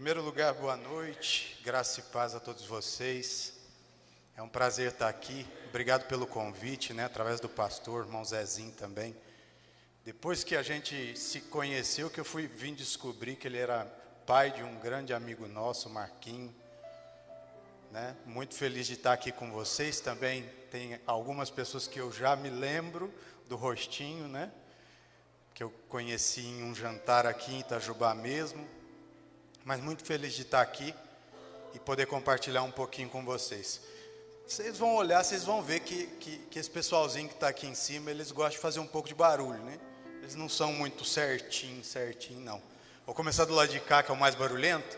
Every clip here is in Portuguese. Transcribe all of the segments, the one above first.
primeiro lugar, boa noite, graça e paz a todos vocês. É um prazer estar aqui. Obrigado pelo convite, através do pastor, irmão Zezinho também. Depois que a gente se conheceu, que eu vim descobrir que ele era pai de um grande amigo nosso, Marquinho. Muito feliz de estar aqui com vocês. Também tem algumas pessoas que eu já me lembro do rostinho, que eu conheci em um jantar aqui em Itajubá mesmo. Mas muito feliz de estar aqui e poder compartilhar um pouquinho com vocês. Vocês vão olhar, vocês vão ver que esse pessoalzinho que está aqui em cima, eles gostam de fazer um pouco de barulho, Eles não são muito certinho, não. Vou começar do lado de cá, que é o mais barulhento.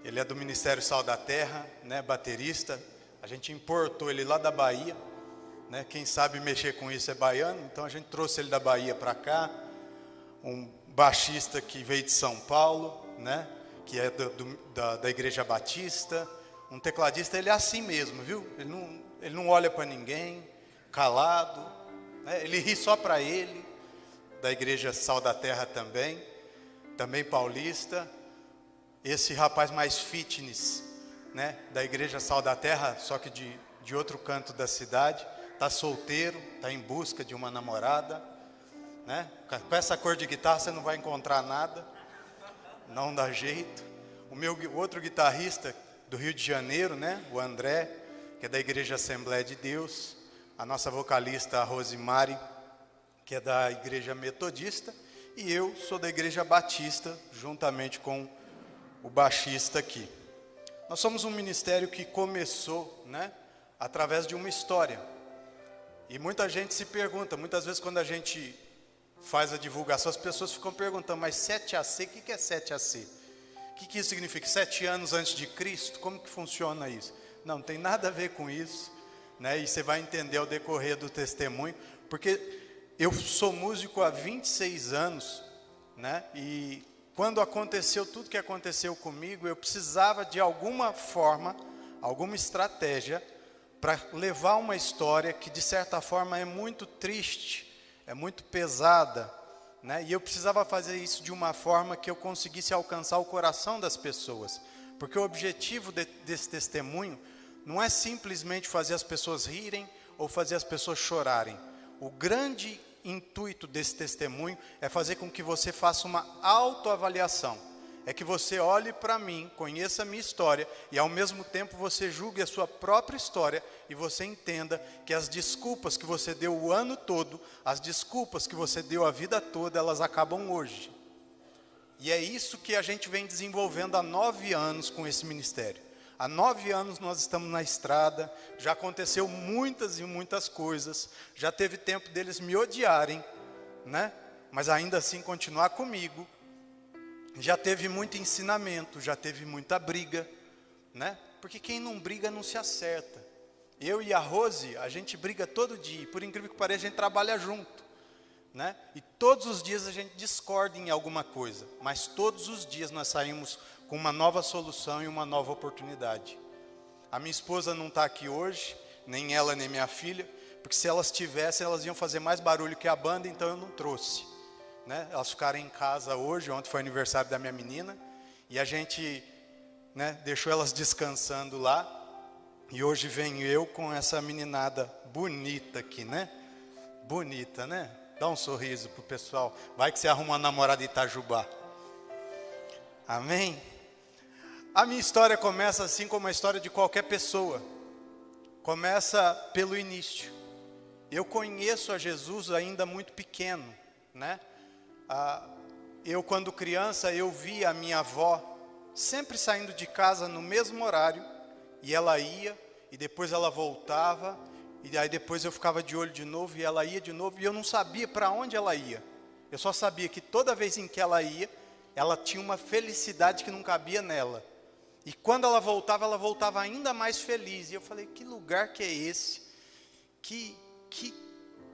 Ele é do Ministério Sal da Terra, baterista. A gente importou ele lá da Bahia, Quem sabe mexer com isso é baiano, então a gente trouxe ele da Bahia para cá. Um baixista que veio de São Paulo, que é da Igreja Batista. Um tecladista, ele é assim mesmo, viu? Ele não olha para ninguém, calado, Ele ri só para ele, da Igreja Sal da Terra também paulista. Esse rapaz mais fitness, da Igreja Sal da Terra, só que de outro canto da cidade, está solteiro, está em busca de uma namorada, Com essa cor de guitarra você não vai encontrar nada, não dá jeito. O outro guitarrista do Rio de Janeiro, o André, que é da Igreja Assembleia de Deus. A nossa vocalista, a Rosimari, que é da Igreja Metodista. E eu sou da Igreja Batista, juntamente com o baixista aqui. Nós somos um ministério que começou, através de uma história. E muita gente se pergunta, muitas vezes quando a gente faz a divulgação, as pessoas ficam perguntando, mas 7AC, o que é 7AC? O que isso significa? 7 anos antes de Cristo? Como que funciona isso? Não tem nada a ver com isso, E você vai entender ao decorrer do testemunho, porque eu sou músico há 26 anos, E quando aconteceu tudo que aconteceu comigo, eu precisava de alguma forma, alguma estratégia, para levar uma história que de certa forma é muito triste, é muito pesada, E eu precisava fazer isso de uma forma que eu conseguisse alcançar o coração das pessoas. Porque o objetivo desse testemunho não é simplesmente fazer as pessoas rirem ou fazer as pessoas chorarem. O grande intuito desse testemunho é fazer com que você faça uma autoavaliação. É que você olhe para mim, conheça a minha história e ao mesmo tempo você julgue a sua própria história e você entenda que as desculpas que você deu o ano todo, as desculpas que você deu a vida toda, elas acabam hoje. E é isso que a gente vem desenvolvendo há 9 anos com esse ministério. Há 9 anos nós estamos na estrada, já aconteceu muitas e muitas coisas, já teve tempo deles me odiarem, Mas ainda assim continuar comigo. Já teve muito ensinamento, já teve muita briga, Porque quem não briga não se acerta. Eu e a Rose, a gente briga todo dia, por incrível que pareça, a gente trabalha junto, E todos os dias a gente discorda em alguma coisa, mas todos os dias nós saímos com uma nova solução e uma nova oportunidade. A minha esposa não está aqui hoje, nem ela nem minha filha, porque se elas tivessem, elas iam fazer mais barulho que a banda, então eu não trouxe. Elas ficaram em casa hoje, ontem foi aniversário da minha menina, e a gente deixou elas descansando lá, e hoje venho eu com essa meninada bonita aqui, Bonita, Dá um sorriso pro pessoal, vai que você arruma uma namorada em Itajubá. Amém? A minha história começa assim como a história de qualquer pessoa, começa pelo início. Eu conheço a Jesus ainda muito pequeno, Eu quando criança, eu via a minha avó sempre saindo de casa no mesmo horário, e ela ia, e depois ela voltava, e aí depois eu ficava de olho de novo, e ela ia de novo, e eu não sabia para onde ela ia. Eu só sabia que toda vez em que ela ia, ela tinha uma felicidade que não cabia nela. E quando ela voltava ainda mais feliz. E eu falei, que lugar que é esse?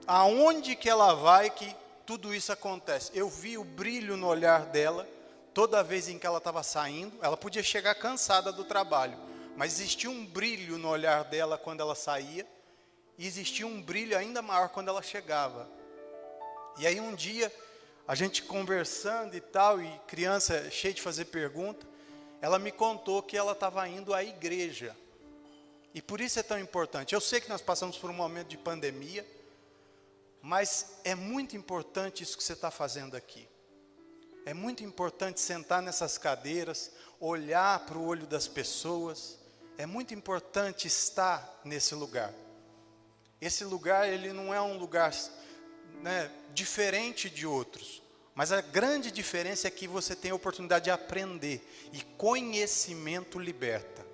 Aonde que ela vai que tudo isso acontece? Eu vi o brilho no olhar dela, toda vez em que ela estava saindo. Ela podia chegar cansada do trabalho, mas existia um brilho no olhar dela quando ela saía, e existia um brilho ainda maior quando ela chegava. E aí um dia, a gente conversando e tal, e criança cheia de fazer pergunta, ela me contou que ela estava indo à igreja. E por isso é tão importante. Eu sei que nós passamos por um momento de pandemia, mas é muito importante isso que você está fazendo aqui. É muito importante sentar nessas cadeiras, olhar para o olho das pessoas. É muito importante estar nesse lugar. Esse lugar, ele não é um lugar, né, diferente de outros. Mas a grande diferença é que você tem a oportunidade de aprender. E conhecimento liberta.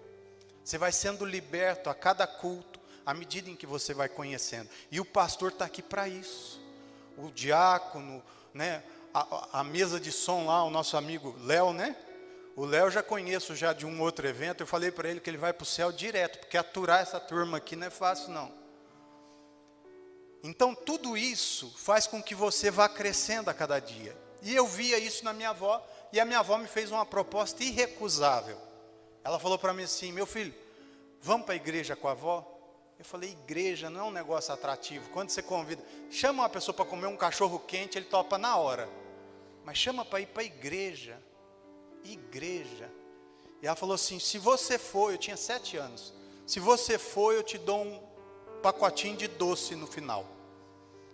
Você vai sendo liberto a cada culto, à medida em que você vai conhecendo. E o pastor está aqui para isso. O diácono, né, a mesa de som lá, o nosso amigo Léo, né? O Léo eu já conheço já de um outro evento. Eu falei para ele que ele vai para o céu direto, porque aturar essa turma aqui não é fácil não. Então tudo isso faz com que você vá crescendo a cada dia. E eu via isso na minha avó, e a minha avó me fez uma proposta irrecusável. Ela falou para mim assim: meu filho, vamos para a igreja com a avó? Eu falei: igreja não é um negócio atrativo. Quando você convida, chama uma pessoa para comer um cachorro quente, ele topa na hora. Mas chama para ir para a igreja. Igreja. E ela falou assim: se você for, eu tinha 7 anos. Se você for, eu te dou um pacotinho de doce no final.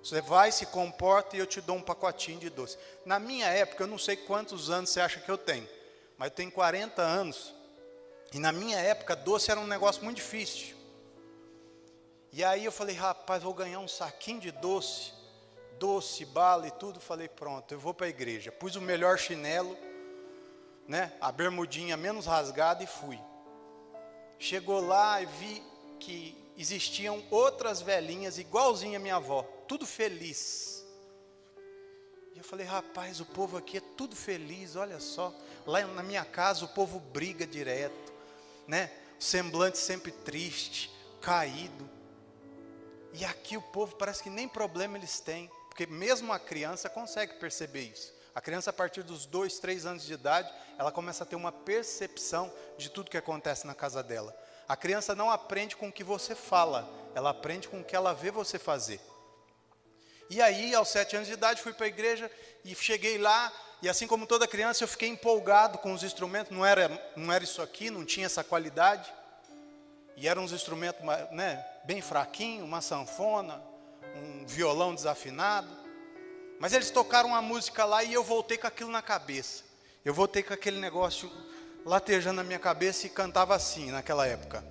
Você vai, se comporta e eu te dou um pacotinho de doce. Na minha época, eu não sei quantos anos você acha que eu tenho, mas eu tenho 40 anos. E na minha época, doce era um negócio muito difícil. E aí eu falei: rapaz, vou ganhar um saquinho de doce, bala e tudo. Falei: pronto, eu vou para a igreja. Pus o melhor chinelo, né, a bermudinha menos rasgada e fui. Chegou lá e vi que existiam outras velhinhas igualzinha a minha avó, tudo feliz. E eu falei: rapaz, o povo aqui é tudo feliz, olha só. Lá na minha casa o povo briga direto, né? O semblante sempre triste, caído. E aqui o povo parece que nem problema eles têm, porque mesmo a criança consegue perceber isso. A criança, a partir dos 2, 3 anos de idade, ela começa a ter uma percepção de tudo que acontece na casa dela. A criança não aprende com o que você fala, ela aprende com o que ela vê você fazer. E aí, aos 7 anos de idade, fui para a igreja e cheguei lá, e assim como toda criança, eu fiquei empolgado com os instrumentos. Não era isso aqui, não tinha essa qualidade. E eram uns instrumentos, né, bem fraquinhos, uma sanfona, um violão desafinado. Mas eles tocaram uma música lá e eu voltei com aquilo na cabeça. Eu voltei com aquele negócio latejando na minha cabeça e cantava assim naquela época.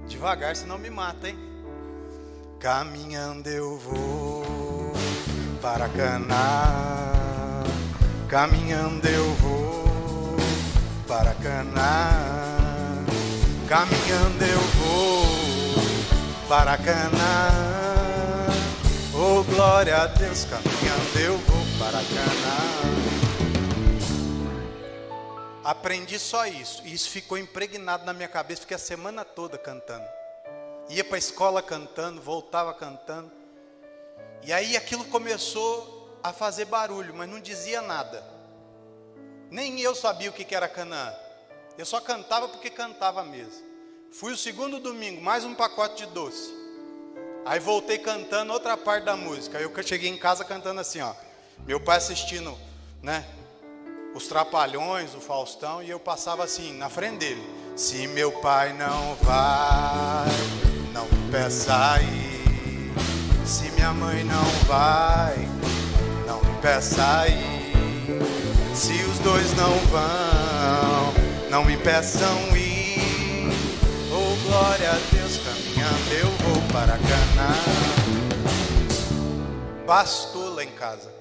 Devagar, senão me mata, hein? Caminhando eu vou para Canaã. Caminhando eu vou para Canaã. Caminhando eu vou para Canaã. Oh, glória a Deus, caminhando eu vou para Canaã. Aprendi só isso, e isso ficou impregnado na minha cabeça. Fiquei a semana toda cantando. Ia para a escola cantando, voltava cantando. E aí aquilo começou a fazer barulho, mas não dizia nada. Nem eu sabia o que era Canaã. Eu só cantava porque cantava mesmo. Fui o segundo domingo, mais um pacote de doce. Aí voltei cantando outra parte da música. Aí eu cheguei em casa cantando assim, ó. Meu pai assistindo, né, os Trapalhões, o Faustão, e eu passava assim, na frente dele. Se meu pai não vai, não me peça ir. Se minha mãe não vai, não me peça ir. Se os dois não vão, não me peçam ir. Oh, glória a Deus, caminhando eu vou para Canaã. Bastou lá em casa.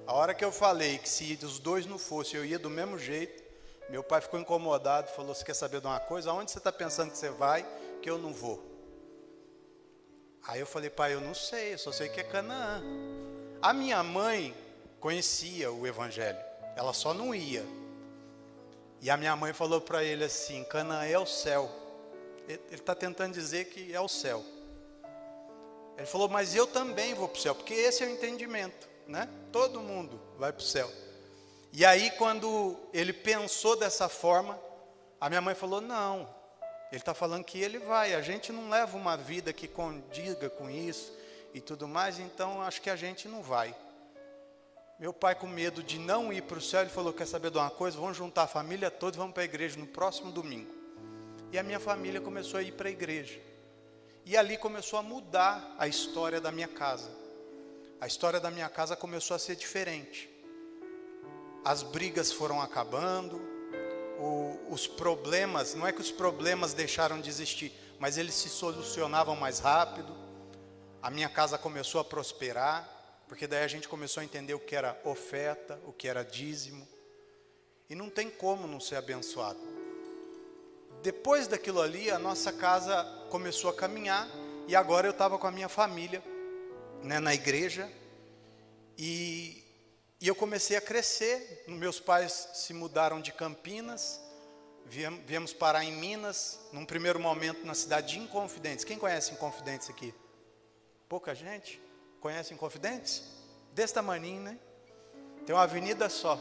A hora que eu falei que se os dois não fossem, eu ia do mesmo jeito, meu pai ficou incomodado, falou: você quer saber de uma coisa? Aonde você está pensando que você vai, que eu não vou? Aí eu falei: pai, eu não sei, eu só sei que é Canaã. A minha mãe conhecia o evangelho, ela só não ia. E a minha mãe falou para ele assim: Canaã é o céu. Ele está tentando dizer que é o céu. Ele falou: mas eu também vou para o céu, porque esse é o entendimento, né? Todo mundo vai para o céu. E aí quando ele pensou dessa forma, a minha mãe falou: não, ele está falando que ele vai, a gente não leva uma vida que condiga com isso e tudo mais, então acho que a gente não vai. Meu pai, com medo de não ir para o céu, ele falou, quer saber de uma coisa? Vamos juntar a família toda e vamos para a igreja no próximo domingo. E a minha família começou a ir para a igreja. E ali começou a mudar a história da minha casa. A história da minha casa começou a ser diferente. As brigas foram acabando, os problemas, não é que os problemas deixaram de existir, mas eles se solucionavam mais rápido. A minha casa começou a prosperar, porque daí a gente começou a entender o que era oferta, o que era dízimo. E não tem como não ser abençoado. Depois daquilo ali, a nossa casa começou a caminhar, e agora eu estava com a minha família, né, na igreja, e eu comecei a crescer. Meus pais se mudaram de Campinas, viemos parar em Minas, num primeiro momento na cidade de Inconfidentes. Quem conhece Inconfidentes aqui? Pouca gente conhece Inconfidentes? Desse tamaninho, né? Tem uma avenida só,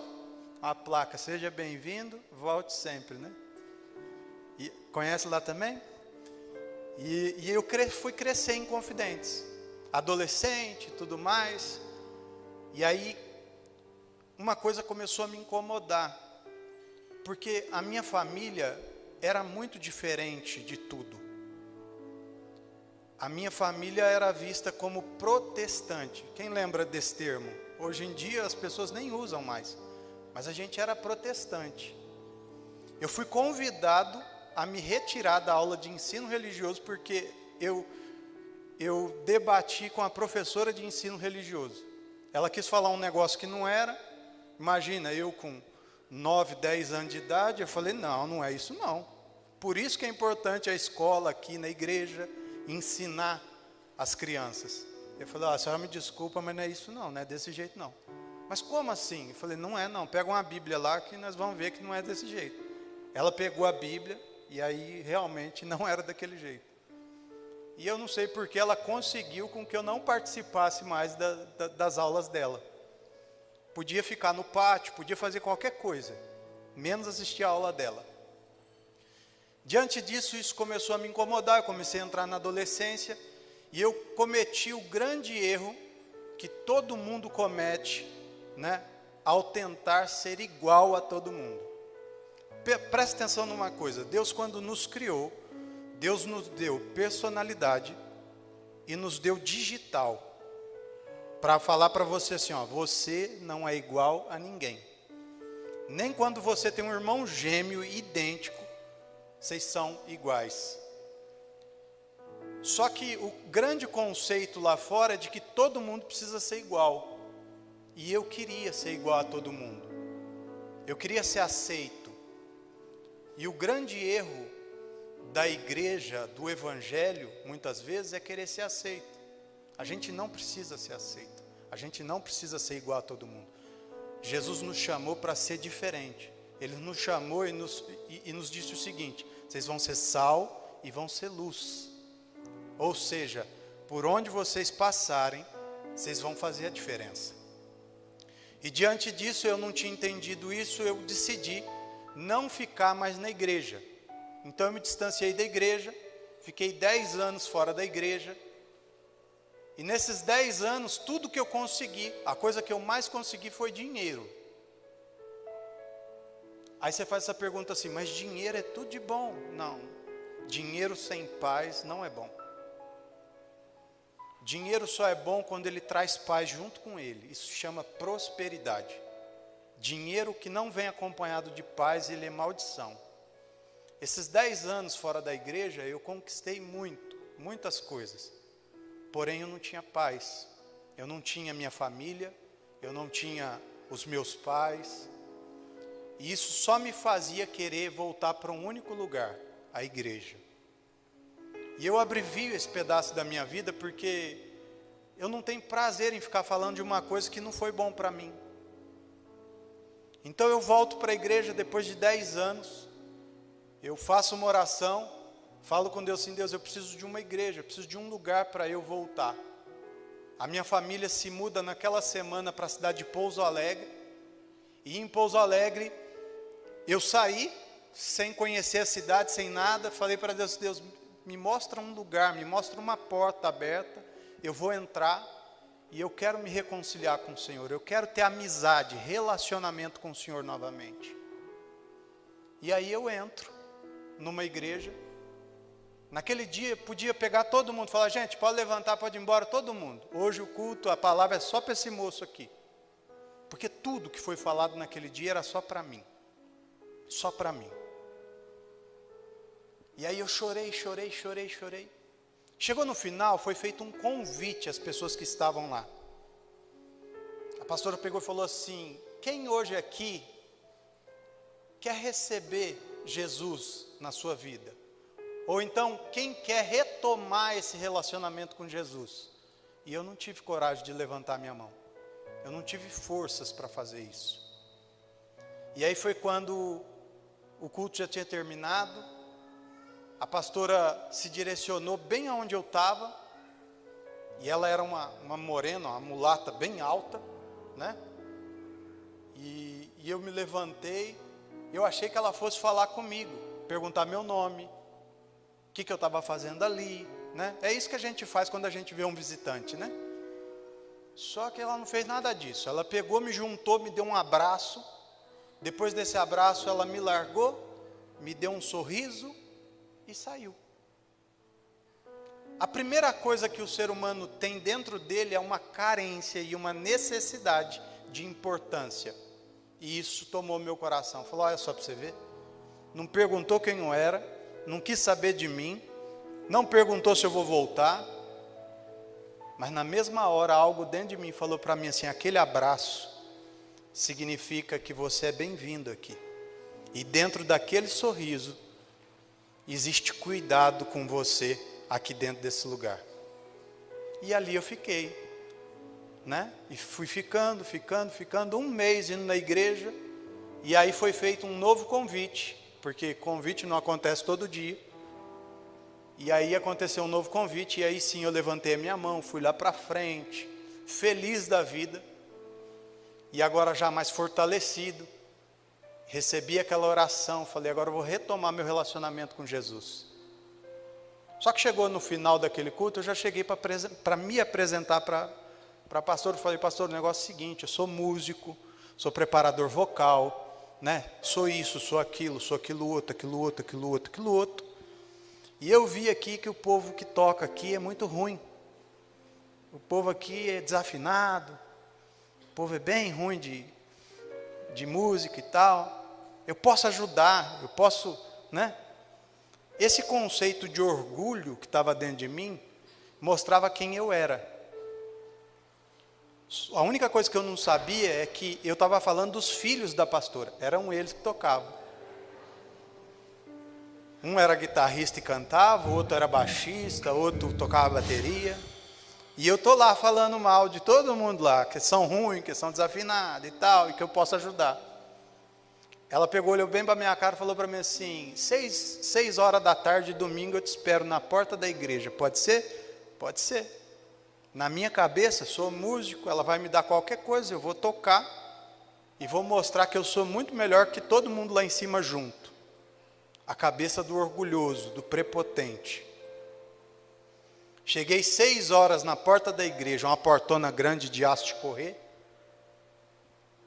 uma placa, seja bem-vindo, volte sempre, né? E conhece lá também? E eu fui crescer em Inconfidentes, adolescente, tudo mais. E aí, uma coisa começou a me incomodar, porque a minha família era muito diferente de tudo. A minha família era vista como protestante. Quem lembra desse termo? Hoje em dia as pessoas nem usam mais, mas a gente era protestante. Eu fui convidado a me retirar da aula de ensino religioso, porque eu debati com a professora de ensino religioso. Ela quis falar um negócio que não era. Imagina, eu com 9, 10 anos de idade, eu falei, não é isso não. Por isso que é importante a escola aqui na igreja, ensinar as crianças. Eu falei, a senhora me desculpa, mas não é isso não é desse jeito não. Mas como assim? Eu falei, não é não, pega uma Bíblia lá que nós vamos ver que não é desse jeito. Ela pegou a Bíblia e aí realmente não era daquele jeito. E eu não sei porque ela conseguiu com que eu não participasse mais das aulas dela. Podia ficar no pátio, podia fazer qualquer coisa, menos assistir a aula dela. Diante disso, isso começou a me incomodar. Eu comecei a entrar na adolescência e eu cometi o grande erro que todo mundo comete, né, ao tentar ser igual a todo mundo. Presta atenção numa coisa: Deus, quando nos criou, Deus nos deu personalidade e nos deu digital, para falar para você assim, ó, você não é igual a ninguém. Nem quando você tem um irmão gêmeo idêntico, vocês são iguais. Só que o grande conceito lá fora é de que todo mundo precisa ser igual. E eu queria ser igual a todo mundo. Eu queria ser aceito. E o grande erro da igreja, do evangelho, muitas vezes, é querer ser aceito. A gente não precisa ser aceito. A gente não precisa ser igual a todo mundo. Jesus nos chamou para ser diferente. Ele nos chamou e nos disse o seguinte: vocês vão ser sal e vão ser luz. Ou seja, por onde vocês passarem, vocês vão fazer a diferença. E diante disso, eu não tinha entendido isso, eu decidi não ficar mais na igreja. Então eu me distanciei da igreja, fiquei 10 anos fora da igreja. E nesses 10 anos, tudo que eu consegui, a coisa que eu mais consegui foi dinheiro. Aí você faz essa pergunta assim, mas dinheiro é tudo de bom? Não, dinheiro sem paz não é bom. Dinheiro só é bom quando ele traz paz junto com ele. Isso se chama prosperidade. Dinheiro que não vem acompanhado de paz, ele é maldição. Esses 10 anos fora da igreja, eu conquistei muitas coisas. Porém, eu não tinha paz. Eu não tinha minha família, eu não tinha os meus pais. E isso só me fazia querer voltar para um único lugar, a igreja. E eu abrevio esse pedaço da minha vida porque eu não tenho prazer em ficar falando de uma coisa que não foi bom para mim. Então eu volto para a igreja depois de 10 anos, eu faço uma oração, falo com Deus assim, Deus, eu preciso de uma igreja, eu preciso de um lugar para eu voltar. A minha família se muda naquela semana para a cidade de Pouso Alegre, e em Pouso Alegre eu saí, sem conhecer a cidade, sem nada, falei para Deus, Deus, me mostra um lugar, me mostra uma porta aberta, eu vou entrar e eu quero me reconciliar com o Senhor, eu quero ter amizade, relacionamento com o Senhor novamente. E aí eu entro numa igreja. Naquele dia podia pegar todo mundo, falar, gente, pode levantar, pode ir embora, todo mundo. Hoje o culto, a palavra é só para esse moço aqui. Porque tudo que foi falado naquele dia era só para mim. Só para mim. E aí eu chorei. Chegou no final, foi feito um convite às pessoas que estavam lá. A pastora pegou e falou assim, quem hoje aqui quer receber Jesus na sua vida? Ou então, quem quer retomar esse relacionamento com Jesus? E eu não tive coragem de levantar minha mão. Eu não tive forças para fazer isso. E aí foi quando o culto já tinha terminado. A pastora se direcionou bem aonde eu estava. E ela era uma morena, uma mulata bem alta, né? E eu me levantei. Eu achei que ela fosse falar comigo, perguntar meu nome, o que eu estava fazendo ali, né? É isso que a gente faz quando a gente vê um visitante, né? Só que ela não fez nada disso. Ela pegou, me juntou, me deu um abraço. Depois desse abraço, ela me largou, me deu um sorriso e saiu. A primeira coisa que o ser humano tem dentro dele é uma carência e uma necessidade de importância. E isso tomou meu coração. Falou, olha só para você ver. Não perguntou quem eu era, não quis saber de mim, não perguntou se eu vou voltar. Mas na mesma hora, algo dentro de mim falou para mim assim, aquele abraço significa que você é bem-vindo aqui. E dentro daquele sorriso, existe cuidado com você aqui dentro desse lugar. E ali eu fiquei, né? E fui ficando, um mês indo na igreja. E aí foi feito um novo convite, porque convite não acontece todo dia. E aí aconteceu um novo convite, e aí sim eu levantei a minha mão, fui lá para frente, feliz da vida. E agora já mais fortalecido, recebi aquela oração, falei, agora eu vou retomar meu relacionamento com Jesus. Só que chegou no final daquele culto, eu já cheguei para me apresentar para pastor. Eu falei, pastor, o negócio é o seguinte, eu sou músico, sou preparador vocal, né? Sou isso, sou aquilo outro. E eu vi aqui que o povo que toca aqui é muito ruim. O povo aqui é desafinado, o povo é bem ruim de música e tal. Eu posso ajudar, eu posso, né? Esse conceito de orgulho que estava dentro de mim, mostrava quem eu era. A única coisa que eu não sabia é que eu estava falando dos filhos da pastora, eram eles que tocavam. Um era guitarrista e cantava, o outro era baixista, outro tocava bateria. E eu estou lá falando mal de todo mundo lá, que são ruins, que são desafinados e tal, e que eu posso ajudar. Ela pegou, olhou bem para a minha cara e falou para mim assim, 6 horas da tarde, domingo, eu te espero na porta da igreja, pode ser? Pode ser. Na minha cabeça, sou músico, ela vai me dar qualquer coisa, eu vou tocar, e vou mostrar que eu sou muito melhor que todo mundo lá em cima junto. A cabeça do orgulhoso, do prepotente. Cheguei 6 horas na porta da igreja, uma portona grande de aço de correr.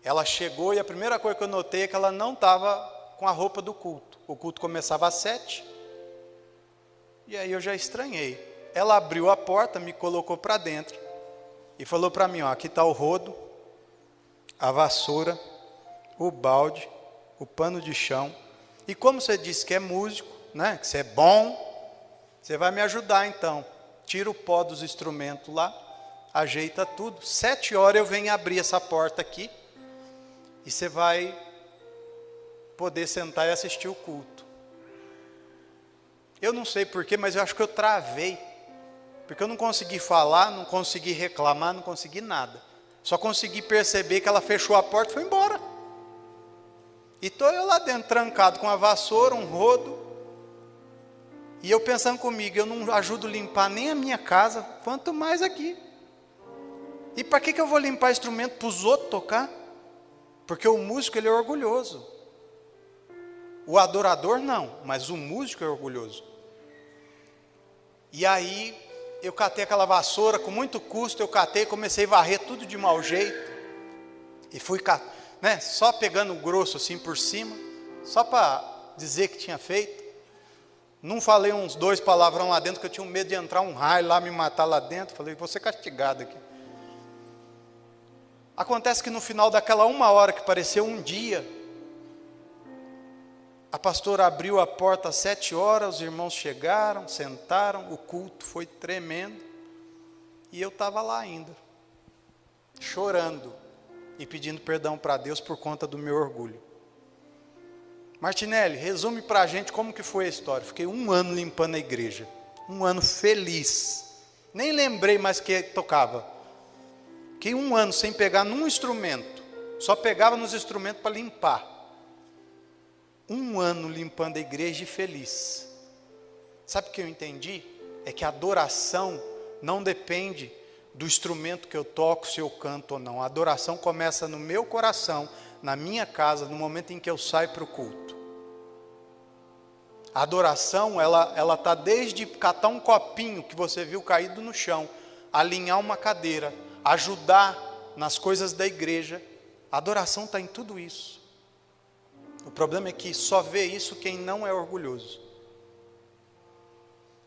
Ela chegou e a primeira coisa que eu notei é que ela não estava com a roupa do culto. O culto começava às 7. E aí eu já estranhei. Ela abriu a porta, me colocou para dentro e falou para mim, ó, aqui está o rodo, a vassoura, o balde, o pano de chão. E como você disse que é músico, né, que você é bom, você vai me ajudar então. Tira o pó dos instrumentos lá, ajeita tudo. 7 horas eu venho abrir essa porta aqui e você vai poder sentar e assistir o culto. Eu não sei porquê, mas eu acho que eu travei. Porque eu não consegui falar, não consegui reclamar, não consegui nada. Só consegui perceber que ela fechou a porta e foi embora. E estou eu lá dentro, trancado com a vassoura, um rodo. E eu pensando comigo, eu não ajudo a limpar nem a minha casa, quanto mais aqui. E para que eu vou limpar instrumento para os outros tocar? Porque o músico, ele é orgulhoso. O adorador não, mas o músico é orgulhoso. E aí, eu catei aquela vassoura, com muito custo eu catei, comecei a varrer tudo de mau jeito. E fui, né, só pegando o grosso assim por cima, só para dizer que tinha feito. Não falei uns 2 palavrão lá dentro, que eu tinha medo de entrar um raio lá, me matar lá dentro. Falei, vou ser castigado aqui. Acontece que no final daquela 1 hora que pareceu um dia, a pastora abriu a porta às 7 horas, os irmãos chegaram, sentaram, o culto foi tremendo, e eu estava lá ainda, chorando e pedindo perdão para Deus por conta do meu orgulho. Martinelli, resume para a gente como que foi a história. Fiquei 1 ano limpando a igreja, 1 ano feliz, nem lembrei mais que tocava. Fiquei 1 ano sem pegar num instrumento, só pegava nos instrumentos para limpar. 1 ano limpando a igreja e feliz. Sabe o que eu entendi? É que a adoração não depende do instrumento que eu toco, se eu canto ou não. A adoração começa no meu coração, na minha casa, no momento em que eu saio para o culto. A adoração, ela está desde catar um copinho que você viu caído no chão, alinhar uma cadeira, ajudar nas coisas da igreja. A adoração está em tudo isso. O problema é que só vê isso quem não é orgulhoso.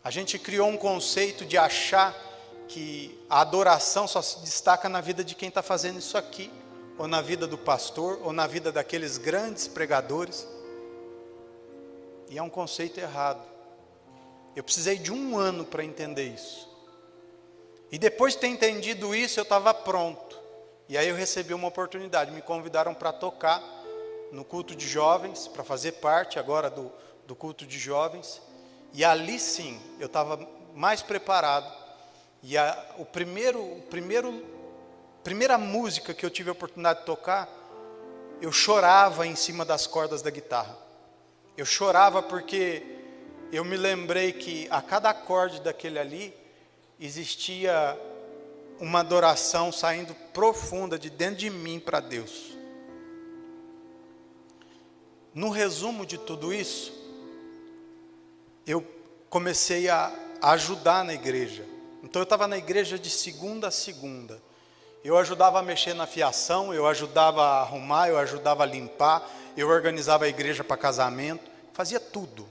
A gente criou um conceito de achar que a adoração só se destaca na vida de quem está fazendo isso aqui, ou na vida do pastor, ou na vida daqueles grandes pregadores. E é um conceito errado. Eu precisei de 1 ano para entender isso. E depois de ter entendido isso, eu estava pronto. E aí eu recebi uma oportunidade, me convidaram para tocar no culto de jovens, para fazer parte agora do culto de jovens. E ali sim, eu estava mais preparado. E a primeira música que eu tive a oportunidade de tocar, eu chorava em cima das cordas da guitarra. Eu chorava porque eu me lembrei que a cada acorde daquele ali, existia uma adoração saindo profunda de dentro de mim para Deus. No resumo de tudo isso, eu comecei a ajudar na igreja. Então eu estava na igreja de segunda a segunda. Eu ajudava a mexer na fiação, eu ajudava a arrumar, eu ajudava a limpar, eu organizava a igreja para casamento, fazia tudo.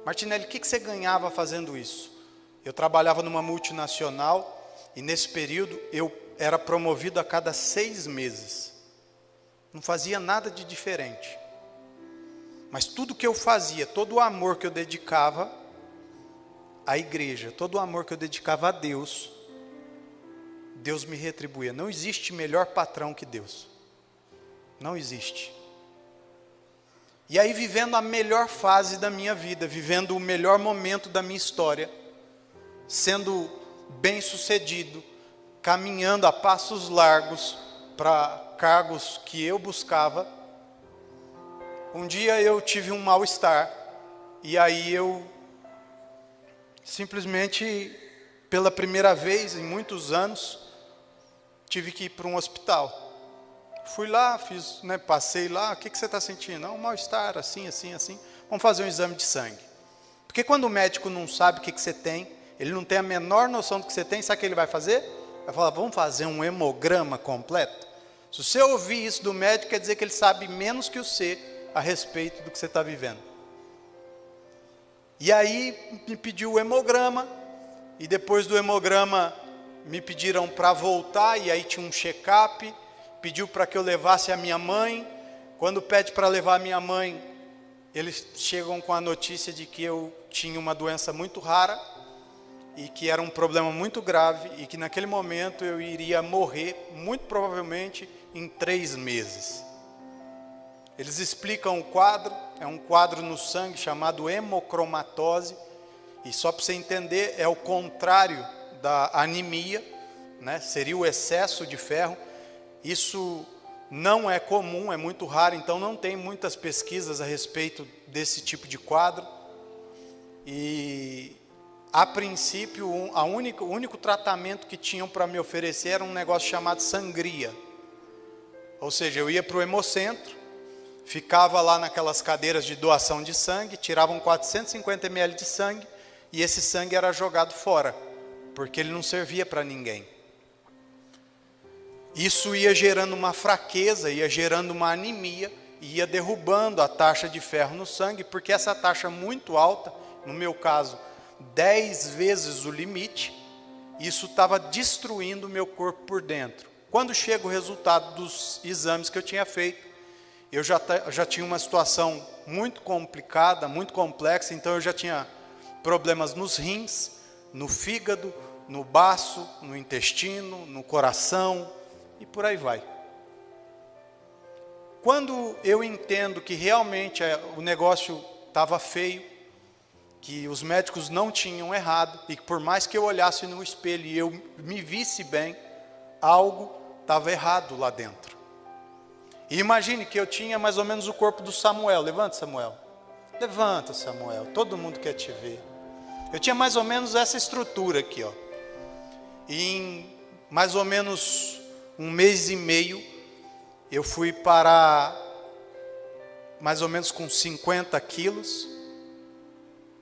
Martinelli, o que você ganhava fazendo isso? Eu trabalhava numa multinacional e nesse período eu era promovido a cada 6 meses. Não fazia nada de diferente. Mas tudo que eu fazia, todo o amor que eu dedicava à igreja, todo o amor que eu dedicava a Deus, Deus me retribuía. Não existe melhor patrão que Deus. Não existe. E aí, vivendo a melhor fase da minha vida, vivendo o melhor momento da minha história, sendo bem sucedido, caminhando a passos largos para cargos que eu buscava, um dia eu tive um mal-estar, e aí eu simplesmente, pela primeira vez em muitos anos, tive que ir para um hospital. Fui lá, passei lá, o que você está sentindo? Não, um mal-estar, assim, assim, assim. Vamos fazer um exame de sangue. Porque quando o médico não sabe o que você tem, ele não tem a menor noção do que você tem, sabe o que ele vai fazer? Vai falar, vamos fazer um hemograma completo? Se você ouvir isso do médico, quer dizer que ele sabe menos que você a respeito do que você está vivendo. E aí me pediu o hemograma, e depois do hemograma me pediram para voltar, e aí tinha um check-up, pediu para que eu levasse a minha mãe. Quando pede para levar a minha mãe, eles chegam com a notícia de que eu tinha uma doença muito rara, e que era um problema muito grave, e que naquele momento eu iria morrer, muito provavelmente em 3 meses. Eles explicam o quadro, é um quadro no sangue chamado hemocromatose, e só para você entender, é o contrário da anemia, né? Seria o excesso de ferro. Isso não é comum, é muito raro, então não tem muitas pesquisas a respeito desse tipo de quadro. E a princípio, o único tratamento que tinham para me oferecer era um negócio chamado sangria. Ou seja, eu ia para o hemocentro, ficava lá naquelas cadeiras de doação de sangue, tiravam 450 ml de sangue, e esse sangue era jogado fora. porque ele não servia para ninguém. Isso ia gerando uma fraqueza, ia gerando uma anemia, ia derrubando a taxa de ferro no sangue, porque essa taxa muito alta, no meu caso, 10 vezes o limite, isso estava destruindo o meu corpo por dentro. Quando chega o resultado dos exames que eu tinha feito, eu já tinha uma situação muito complicada, muito complexa, então eu já tinha problemas nos rins, no fígado, no baço, no intestino, no coração, e por aí vai. Quando eu entendo que realmente o negócio estava feio, que os médicos não tinham errado, e que por mais que eu olhasse no espelho e eu me visse bem, algo estava errado lá dentro. E imagine que eu tinha mais ou menos o corpo do Samuel. Levanta, Samuel. Levanta, Samuel. Todo mundo quer te ver. Eu tinha mais ou menos essa estrutura aqui, ó. E em mais ou menos 1 mês e meio, eu fui parar mais ou menos com 50 quilos.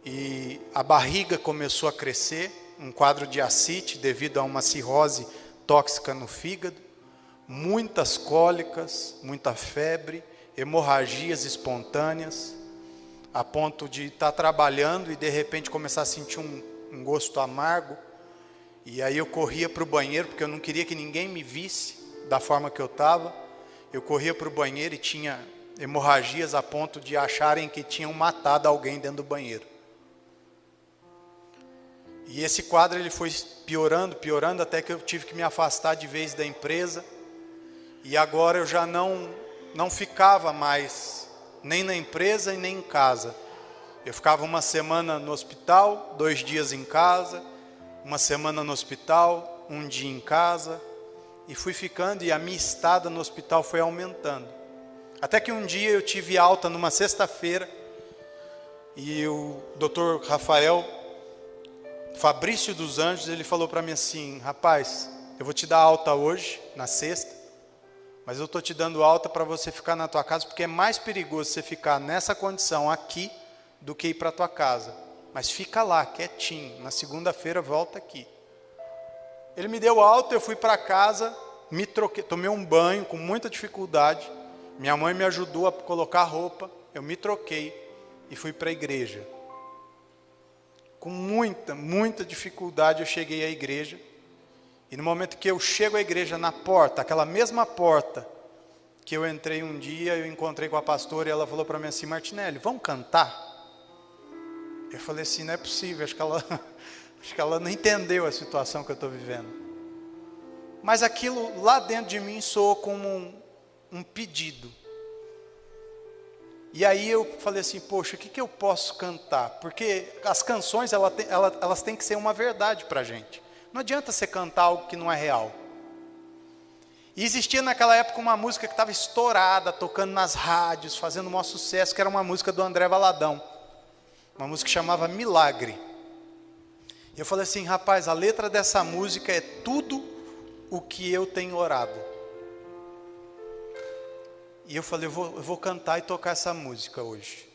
E a barriga começou a crescer, um quadro de ascite devido a uma cirrose tóxica no fígado, muitas cólicas, muita febre, hemorragias espontâneas, a ponto de estar trabalhando e de repente começar a sentir um gosto amargo. E aí eu corria para o banheiro, porque eu não queria que ninguém me visse da forma que eu estava. Eu corria para o banheiro e tinha hemorragias a ponto de acharem que tinham matado alguém dentro do banheiro. E esse quadro ele foi piorando, piorando, até que eu tive que me afastar de vez da empresa. E agora eu já não ficava mais nem na empresa e nem em casa. Eu ficava 1 semana no hospital, 2 dias em casa, 1 semana no hospital, 1 dia em casa. E fui ficando, e a minha estada no hospital foi aumentando. Até que um dia eu tive alta numa sexta-feira, e o Dr. Fabrício dos Anjos, ele falou para mim assim: rapaz, eu vou te dar alta hoje, na sexta, mas eu estou te dando alta para você ficar na tua casa, porque é mais perigoso você ficar nessa condição aqui, do que ir para a tua casa. Mas fica lá, quietinho, na segunda-feira volta aqui. Ele me deu alta, eu fui para casa, me troquei, tomei um banho com muita dificuldade, minha mãe me ajudou a colocar roupa, eu me troquei e fui para a igreja. Com muita dificuldade eu cheguei à igreja, e no momento que eu chego à igreja, na porta, aquela mesma porta que eu entrei um dia, eu encontrei com a pastora e ela falou para mim assim: Martinelli, vamos cantar? Eu falei assim: não é possível, acho que ela não entendeu a situação que eu estou vivendo. Mas aquilo lá dentro de mim soou como um pedido. E aí eu falei assim: poxa, o que eu posso cantar? Porque as canções elas têm que ser uma verdade para a gente. Não adianta você cantar algo que não é real. E existia naquela época uma música que estava estourada, tocando nas rádios, fazendo um maior sucesso, que era uma música do André Valadão. Uma música que chamava Milagre. E eu falei assim: rapaz, a letra dessa música é tudo o que eu tenho orado. E eu falei: eu vou cantar e tocar essa música hoje.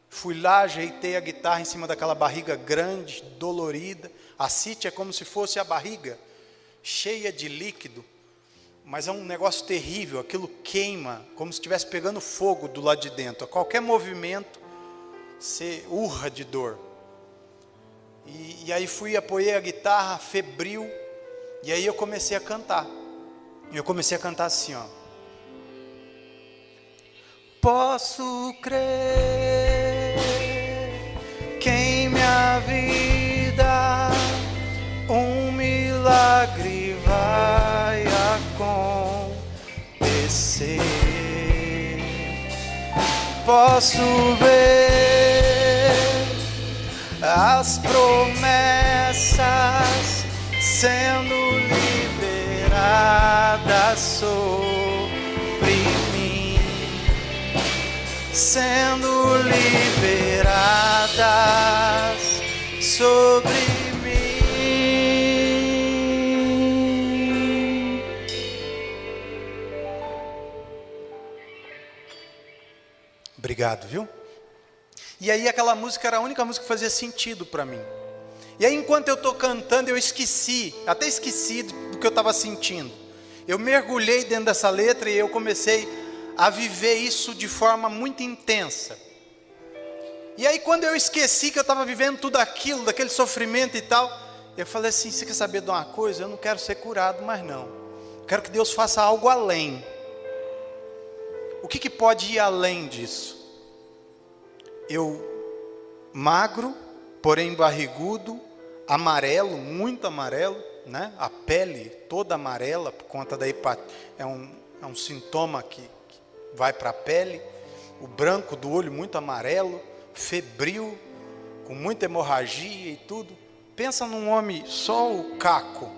Fui lá, ajeitei a guitarra em cima daquela barriga grande, dolorida. A ascite é como se fosse a barriga, cheia de líquido. Mas é um negócio terrível, aquilo queima, como se estivesse pegando fogo do lado de dentro. A qualquer movimento, você urra de dor. E aí apoiei a guitarra, febril, e aí eu comecei a cantar. E eu comecei a cantar assim, ó. Posso crer que em minha vida um milagre vai acontecer. Posso ver as promessas sendo liberadas sobre mim, sendo liberadas sobre mim. Obrigado, viu? E aí aquela música era a única música que fazia sentido para mim. E aí enquanto eu estou cantando, eu até esqueci do que eu estava sentindo. Eu mergulhei dentro dessa letra e eu comecei a viver isso de forma muito intensa. E aí quando eu esqueci que eu estava vivendo tudo aquilo, daquele sofrimento e tal, eu falei assim, você quer saber de uma coisa? Eu não quero ser curado mais não. Eu quero que Deus faça algo além. O que pode ir além disso? Eu, magro, porém barrigudo, amarelo, muito amarelo, né? A pele toda amarela, por conta da hepatite, é um sintoma que vai para a pele. O branco do olho muito amarelo, febril, com muita hemorragia e tudo. Pensa num homem, só o caco.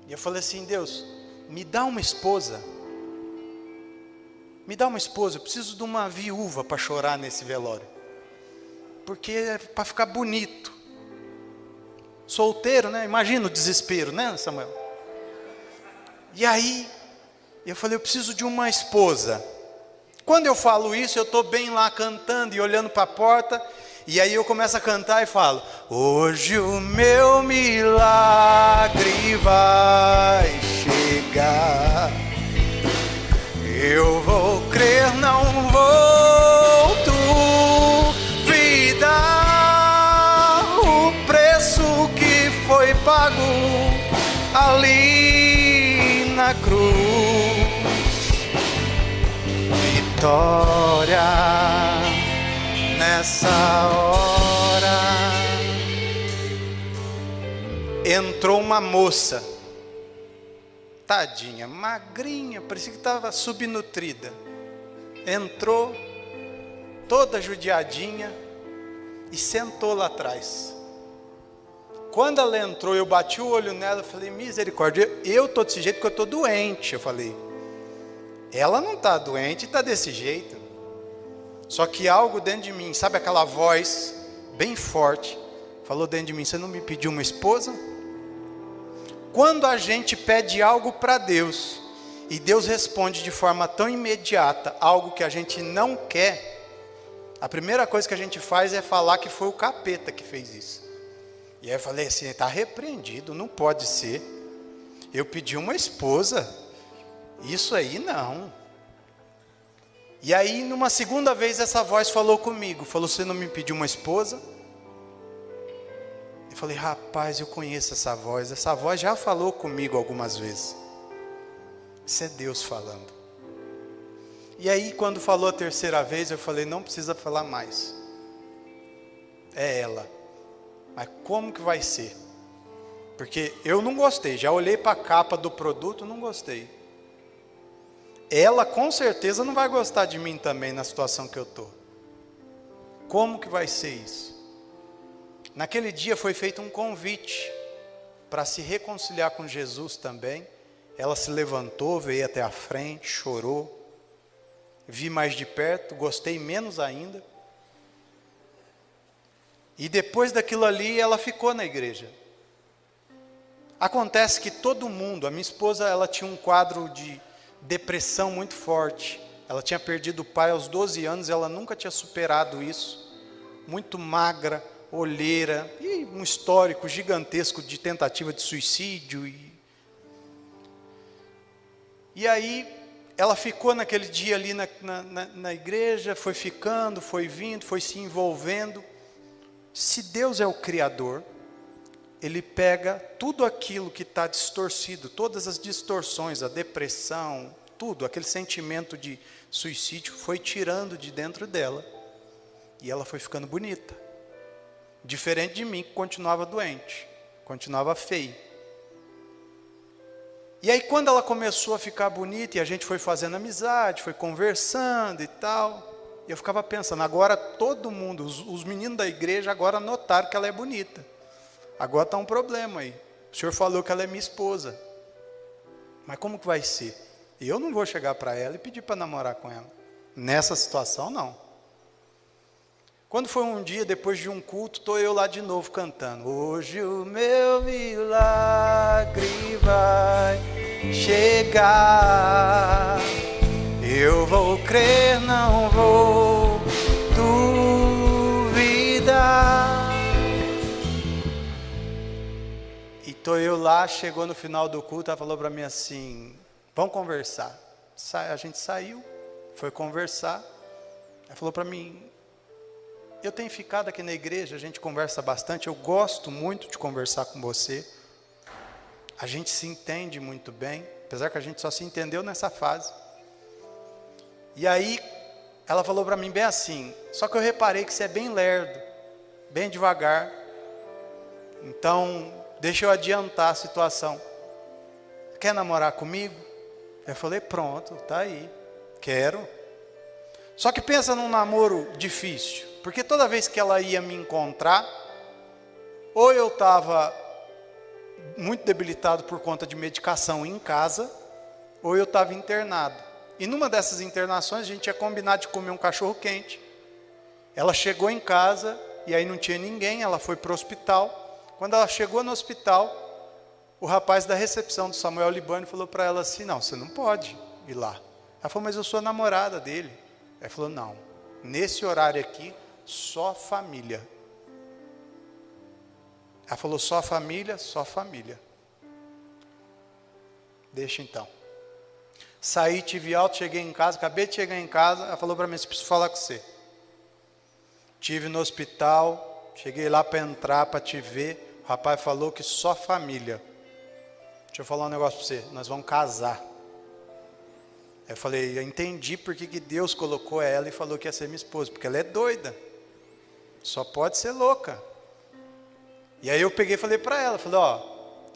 E eu falei assim, Deus, me dá uma esposa. Me dá uma esposa, eu preciso de uma viúva para chorar nesse velório. Porque é para ficar bonito. Solteiro, né? Imagina o desespero, né, Samuel? E aí, eu falei, eu preciso de uma esposa. Quando eu falo isso, eu estou bem lá cantando e olhando para a porta. E aí eu começo a cantar e falo, hoje o meu milagre vai chegar. Eu vou crer, não vou duvidar. O preço que foi pago ali na cruz. Vitória nessa hora. Entrou uma moça. Tadinha, magrinha, parecia que estava subnutrida. Entrou, toda judiadinha, e sentou lá atrás. Quando ela entrou, eu bati o olho nela, falei, misericórdia, eu estou desse jeito porque eu estou doente. Eu falei, ela não está doente, está desse jeito. Só que algo dentro de mim, sabe aquela voz bem forte, falou dentro de mim, você não me pediu uma esposa? Quando a gente pede algo para Deus, e Deus responde de forma tão imediata, algo que a gente não quer, a primeira coisa que a gente faz é falar que foi o capeta que fez isso. E aí eu falei assim, está repreendido, não pode ser. Eu pedi uma esposa, isso aí não. E aí numa segunda vez essa voz falou comigo, falou, você não me pediu uma esposa? Eu falei, rapaz, eu conheço essa voz já falou comigo algumas vezes. Isso é Deus falando. E aí quando falou a terceira vez, eu falei, não precisa falar mais. É ela. Mas como que vai ser? Porque eu não gostei, já olhei para a capa do produto, não gostei. Ela com certeza não vai gostar de mim também na situação que eu estou. Como que vai ser isso? Naquele dia foi feito um convite para se reconciliar com Jesus também. Ela se levantou, veio até a frente, chorou. Vi mais de perto, gostei menos ainda. E depois daquilo ali, ela ficou na igreja. Acontece que todo mundo, a minha esposa, ela tinha um quadro de depressão muito forte. Ela tinha perdido o pai aos 12 anos, ela nunca tinha superado isso. Muito magra, olheira, e um histórico gigantesco de tentativa de suicídio. E aí, ela ficou naquele dia ali na igreja, foi ficando, foi vindo, foi se envolvendo. Se Deus é o Criador, Ele pega tudo aquilo que está distorcido, todas as distorções, a depressão, tudo, aquele sentimento de suicídio, foi tirando de dentro dela. E ela foi ficando bonita. Diferente de mim, que continuava doente, continuava feio. E aí quando ela começou a ficar bonita, e a gente foi fazendo amizade, foi conversando e tal, eu ficava pensando, agora todo mundo, os meninos da igreja agora notaram que ela é bonita. Agora está um problema aí. O senhor falou que ela é minha esposa. Mas como que vai ser? Eu não vou chegar para ela e pedir para namorar com ela. Nessa situação, não. Quando foi um dia, depois de um culto, estou eu lá de novo cantando. Hoje o meu milagre vai chegar. Eu vou crer, não vou duvidar. lá, chegou no final do culto, ela falou para mim assim, vamos conversar. A gente saiu, foi conversar. Ela falou para mim, eu tenho ficado aqui na igreja, a gente conversa bastante, eu gosto muito de conversar com você. A gente se entende muito bem, apesar que a gente só se entendeu nessa fase. E aí, ela falou para mim bem assim, só que eu reparei que você é bem lerdo, bem devagar. Então, deixa eu adiantar a situação. Quer namorar comigo? Eu falei, pronto, tá aí, quero. Só que pensa num namoro difícil, porque toda vez que ela ia me encontrar, ou eu estava muito debilitado por conta de medicação em casa, ou eu estava internado. E numa dessas internações a gente tinha combinado de comer um cachorro quente. Ela chegou em casa e aí não tinha ninguém, ela foi para o hospital. Quando ela chegou no hospital, o rapaz da recepção do Samuel Libani falou para ela assim, não, você não pode ir lá. Ela falou, mas eu sou a namorada dele. Ela falou, não, nesse horário aqui, só família. Ela falou, só família, só família. Deixa então. Saí, tive alta, cheguei em casa, acabei de chegar em casa, ela falou para mim, preciso falar com você. Tive no hospital, cheguei lá para entrar, para te ver, o rapaz falou que só família. Deixa eu falar um negócio para você, nós vamos casar. Eu falei, eu entendi porque que Deus colocou ela e falou que ia ser minha esposa, porque ela é doida, só pode ser louca. E aí eu peguei e falei para ela, falei, ó,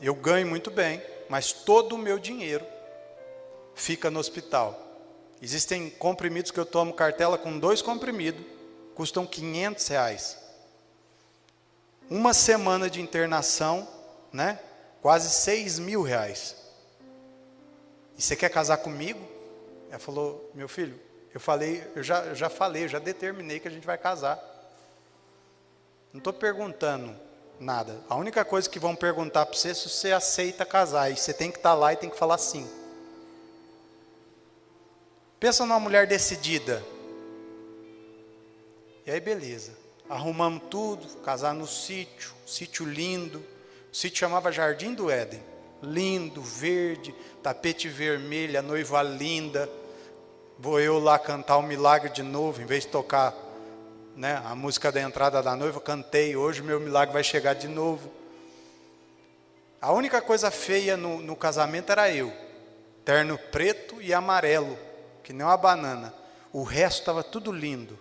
eu ganho muito bem, mas todo o meu dinheiro fica no hospital. Existem comprimidos que eu tomo cartela com 2 comprimidos, custam R$500. Uma semana de internação, né? Quase R$6.000. E você quer casar comigo? Ela falou, meu filho, eu já determinei que a gente vai casar. Não estou perguntando nada. A única coisa que vão perguntar para você é se você aceita casar. E você tem que estar lá e tem que falar sim. Pensa numa mulher decidida. E aí beleza. Arrumamos tudo, casar no sítio lindo. O sítio chamava Jardim do Éden. Lindo, verde, tapete vermelho, a noiva linda. Vou eu lá cantar o milagre de novo, em vez de tocar, né, a música da entrada da noiva, cantei, hoje meu milagre vai chegar de novo. A única coisa feia no casamento era eu, terno preto e amarelo, que nem uma banana. O resto estava tudo lindo.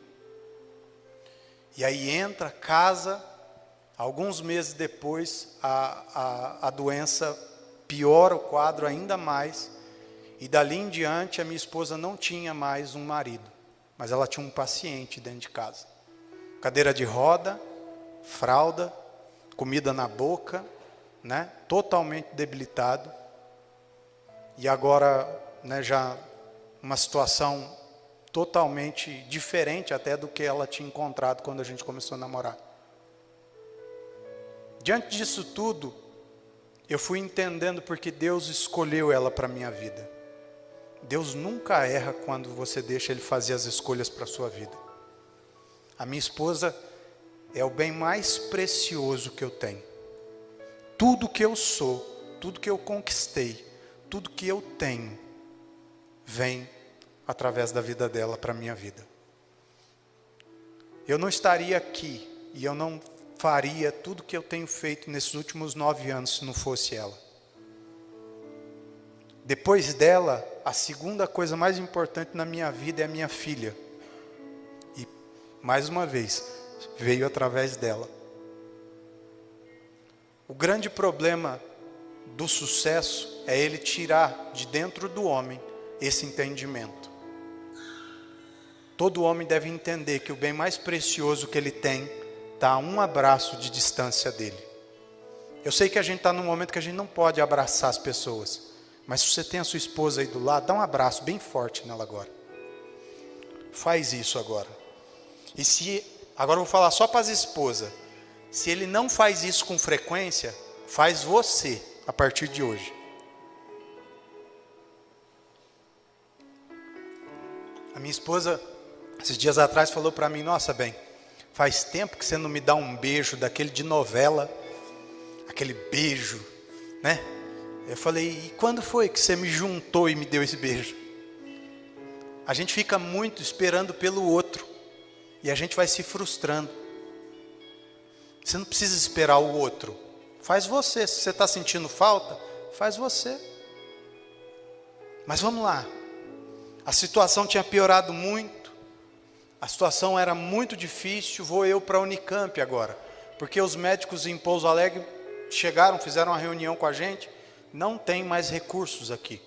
E aí entra, casa, alguns meses depois a doença piora o quadro ainda mais. E dali em diante a minha esposa não tinha mais um marido, mas ela tinha um paciente dentro de casa. Cadeira de roda, fralda, comida na boca, né? Totalmente debilitado. E agora, né, já uma situação totalmente diferente até do que ela tinha encontrado quando a gente começou a namorar. Diante disso tudo, eu fui entendendo porque Deus escolheu ela para a minha vida. Deus nunca erra quando você deixa Ele fazer as escolhas para a sua vida. A minha esposa é o bem mais precioso que eu tenho. Tudo que eu sou, tudo que eu conquistei, tudo que eu tenho, vem através da vida dela para a minha vida. Eu não estaria aqui e eu não faria tudo que eu tenho feito nesses últimos 9 anos se não fosse ela. Depois dela, a segunda coisa mais importante na minha vida é a minha filha. E, mais uma vez, veio através dela. O grande problema do sucesso é ele tirar de dentro do homem esse entendimento. Todo homem deve entender que o bem mais precioso que ele tem está a um abraço de distância dele. Eu sei que a gente está num momento que a gente não pode abraçar as pessoas. Mas se você tem a sua esposa aí do lado, dá um abraço bem forte nela agora. Faz isso agora. Agora eu vou falar só para as esposas. Se ele não faz isso com frequência, faz você a partir de hoje. A minha esposa, esses dias atrás, falou para mim, nossa, bem, faz tempo que você não me dá um beijo daquele de novela, aquele beijo, né? Eu falei, e quando foi que você me juntou e me deu esse beijo? A gente fica muito esperando pelo outro, e a gente vai se frustrando. Você não precisa esperar o outro, faz você. Se você está sentindo falta, faz você. Mas vamos lá, a situação tinha piorado muito, a situação era muito difícil. Vou eu para a Unicamp agora, porque os médicos em Pouso Alegre chegaram, fizeram uma reunião com a gente, não tem mais recursos aqui.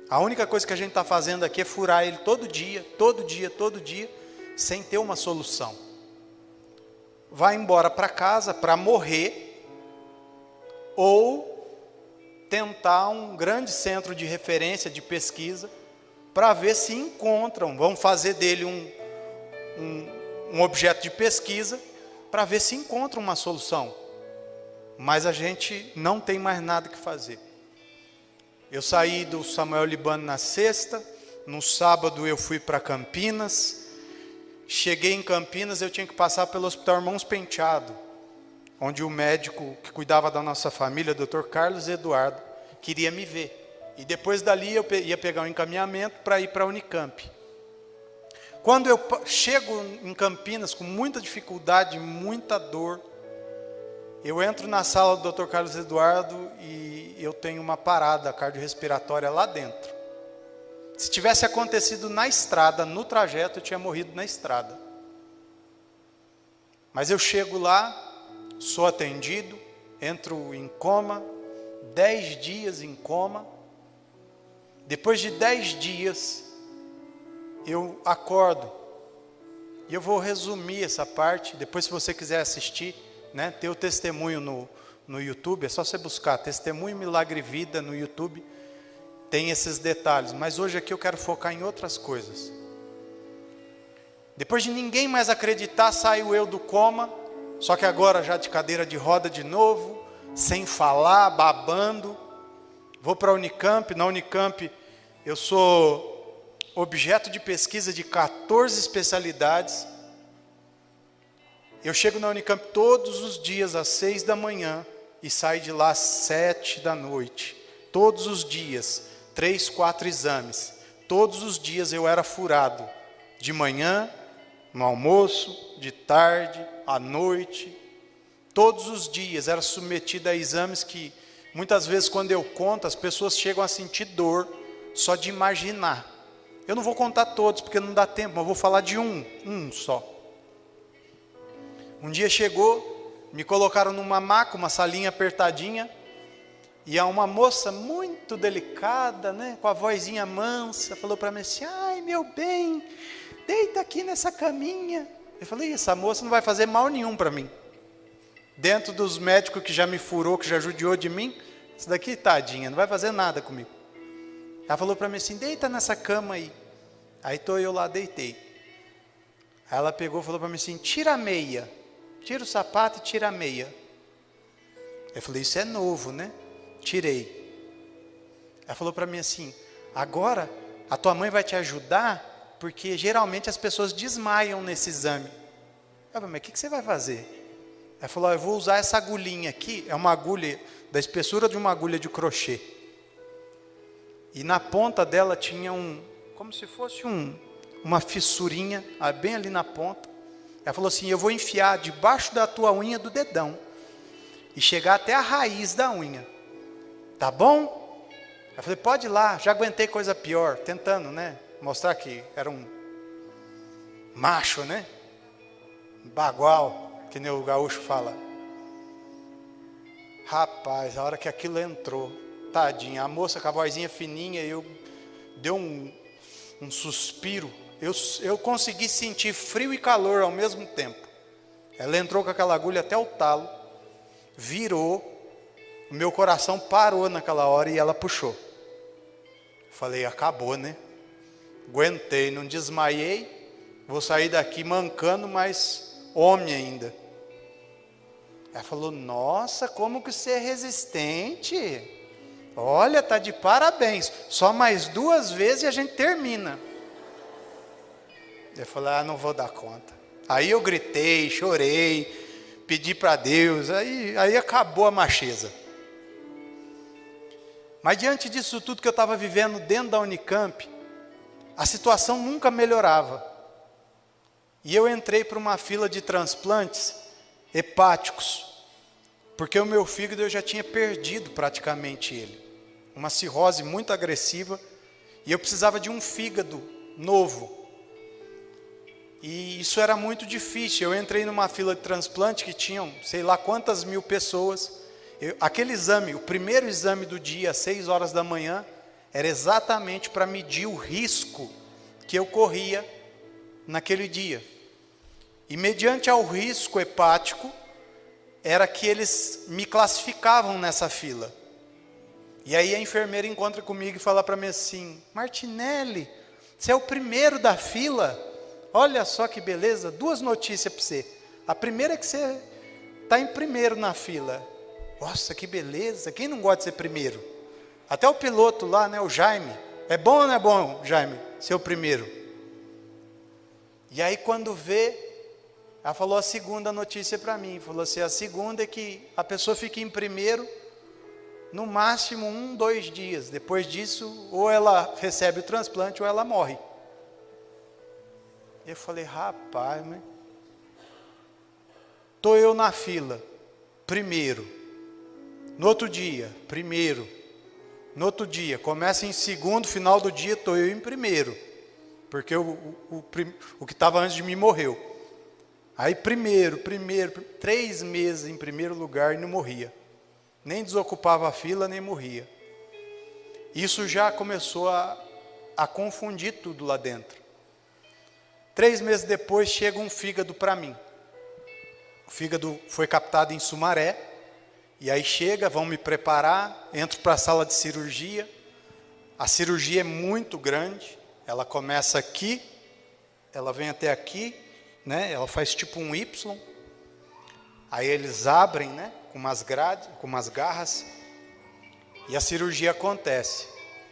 A única coisa que a gente está fazendo aqui é furar ele todo dia, sem ter uma solução. Vai embora para casa para morrer, ou tentar um grande centro de referência, de pesquisa, para ver se encontram, vão fazer dele um objeto de pesquisa, para ver se encontram uma solução. Mas a gente não tem mais nada que fazer. Eu saí do Samuel Libano na sexta, no sábado eu fui para Campinas, cheguei em Campinas, eu tinha que passar pelo Hospital Irmãos Penteado, onde o médico que cuidava da nossa família, Dr. Carlos Eduardo, queria me ver. E depois dali eu ia pegar um encaminhamento para ir para a Unicamp. Quando eu chego em Campinas com muita dificuldade, muita dor, eu entro na sala do Dr. Carlos Eduardo e eu tenho uma parada cardiorrespiratória lá dentro. Se tivesse acontecido na estrada, no trajeto, eu tinha morrido na estrada. Mas eu chego lá, sou atendido, entro em coma, 10 dias em coma. Depois de 10 dias, eu acordo. E eu vou resumir essa parte, depois se você quiser assistir, né, tem o testemunho no YouTube, é só você buscar Testemunho Milagre e Vida no YouTube, tem esses detalhes. Mas hoje aqui eu quero focar em outras coisas. Depois de ninguém mais acreditar, saio eu do coma, só que agora já de cadeira de roda de novo, sem falar, babando. Vou para a Unicamp. Na Unicamp eu sou objeto de pesquisa de 14 especialidades. Eu chego na Unicamp todos os dias às 6 da manhã e saio de lá às 7 da noite. Todos os dias, 3, 4 exames. Todos os dias eu era furado. De manhã, no almoço, de tarde, à noite. Todos os dias era submetido a exames que, muitas vezes quando eu conto, as pessoas chegam a sentir dor só de imaginar. Eu não vou contar todos, porque não dá tempo, mas vou falar de um só. Um dia chegou, me colocaram numa maca, uma salinha apertadinha, e uma moça muito delicada, né, com a vozinha mansa, falou para mim assim, ai meu bem, deita aqui nessa caminha. Eu falei, essa moça não vai fazer mal nenhum para mim. Dentro dos médicos que já me furou, que já judiou de mim, isso daqui, tadinha, não vai fazer nada comigo. Ela falou para mim assim, deita nessa cama aí. Aí estou eu lá, deitei. Aí ela pegou e falou para mim assim, tira a meia. Tira o sapato e tira a meia. Eu falei, isso é novo, né? Tirei. Ela falou para mim assim, agora a tua mãe vai te ajudar, porque geralmente as pessoas desmaiam nesse exame. Eu falei, mas o que você vai fazer? Ela falou, eu vou usar essa agulhinha aqui, é uma agulha da espessura de uma agulha de crochê. E na ponta dela tinha como se fosse uma fissurinha, bem ali na ponta. Ela falou assim, eu vou enfiar debaixo da tua unha do dedão e chegar até a raiz da unha. Tá bom? Eu falei, pode ir lá, já aguentei coisa pior, tentando, né, mostrar que era um macho, né, bagual, que nem o gaúcho fala. Rapaz, a hora que aquilo entrou, tadinha, a moça com a vozinha fininha, deu um suspiro, eu consegui sentir frio e calor ao mesmo tempo. Ela entrou com aquela agulha até o talo, virou, o meu coração parou naquela hora e ela puxou. Falei, acabou, né? Aguentei, não desmaiei, vou sair daqui mancando, mas homem ainda. Ela falou, nossa, como que você é resistente. Olha, tá de parabéns. Só mais 2 vezes e a gente termina. Eu falei, não vou dar conta. Aí eu gritei, chorei, pedi para Deus, aí acabou a macheza. Mas diante disso tudo que eu estava vivendo dentro da Unicamp, a situação nunca melhorava. E eu entrei para uma fila de transplantes hepáticos, porque o meu fígado eu já tinha perdido praticamente ele. Uma cirrose muito agressiva, e eu precisava de um fígado novo. E isso era muito difícil. Eu entrei numa fila de transplante que tinham, sei lá quantas mil pessoas. Aquele exame, o primeiro exame do dia, às 6 horas da manhã, era exatamente para medir o risco que eu corria naquele dia. E mediante ao risco hepático, era que eles me classificavam nessa fila. E aí a enfermeira encontra comigo e fala para mim assim: Martinelli, você é o primeiro da fila? Olha só que beleza, 2 notícias para você. A primeira é que você está em primeiro na fila. Nossa, que beleza, quem não gosta de ser primeiro? Até o piloto lá, né, o Jaime. É bom ou não é bom, Jaime, ser o primeiro? E aí quando vê, ela falou a segunda notícia para mim. Falou assim: a segunda é que a pessoa fica em primeiro no máximo 1, 2 dias. Depois disso, ou ela recebe o transplante ou ela morre. Eu falei: rapaz, mas estou eu na fila, primeiro. No outro dia, primeiro. No outro dia, começa em segundo, final do dia, estou eu em primeiro. Porque o que estava antes de mim morreu. Aí primeiro, 3 meses em primeiro lugar e não morria. Nem desocupava a fila, nem morria. Isso já começou a confundir tudo lá dentro. 3 meses depois chega um fígado para mim. O fígado foi captado em Sumaré. E aí chega, vão me preparar, entro para a sala de cirurgia. A cirurgia é muito grande. Ela começa aqui, ela vem até aqui, né? Ela faz tipo um Y. Aí eles abrem, né? Com umas grades, com umas garras. E a cirurgia acontece.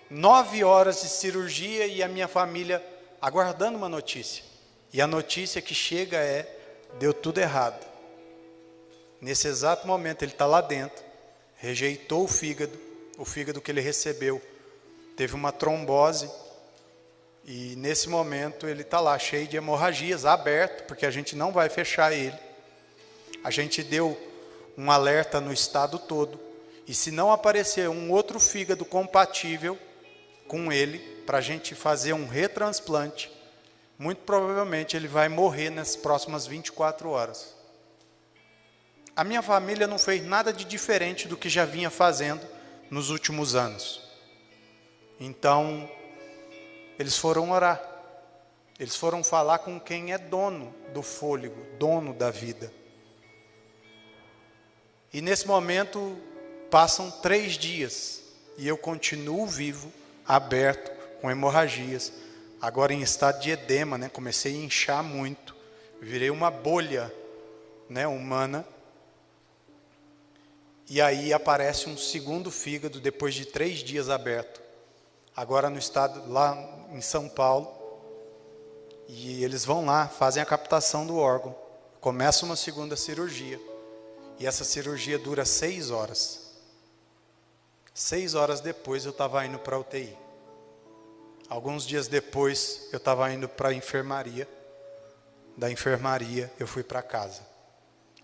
9 horas de cirurgia e a minha família aguardando uma notícia. E a notícia que chega é: deu tudo errado. Nesse exato momento ele está lá dentro, rejeitou o fígado que ele recebeu, teve uma trombose, e nesse momento ele está lá cheio de hemorragias, aberto, porque a gente não vai fechar ele. A gente deu um alerta no estado todo, e se não aparecer um outro fígado compatível com ele, para a gente fazer um retransplante, muito provavelmente ele vai morrer nas próximas 24 horas. A minha família não fez nada de diferente do que já vinha fazendo nos últimos anos. Então, eles foram orar. Eles foram falar com quem é dono do fôlego, dono da vida. E nesse momento, passam 3 dias. E eu continuo vivo, aberto, com hemorragias. Agora em estado de edema, né? Comecei a inchar muito. Virei uma bolha, né, humana. E aí aparece um segundo fígado depois de 3 dias aberto. Agora no estado, lá em São Paulo. E eles vão lá, fazem a captação do órgão. Começa uma segunda cirurgia. E essa cirurgia dura 6 horas. 6 horas depois eu estava indo para a UTI. Alguns dias depois eu estava indo para a enfermaria. Da enfermaria eu fui para casa.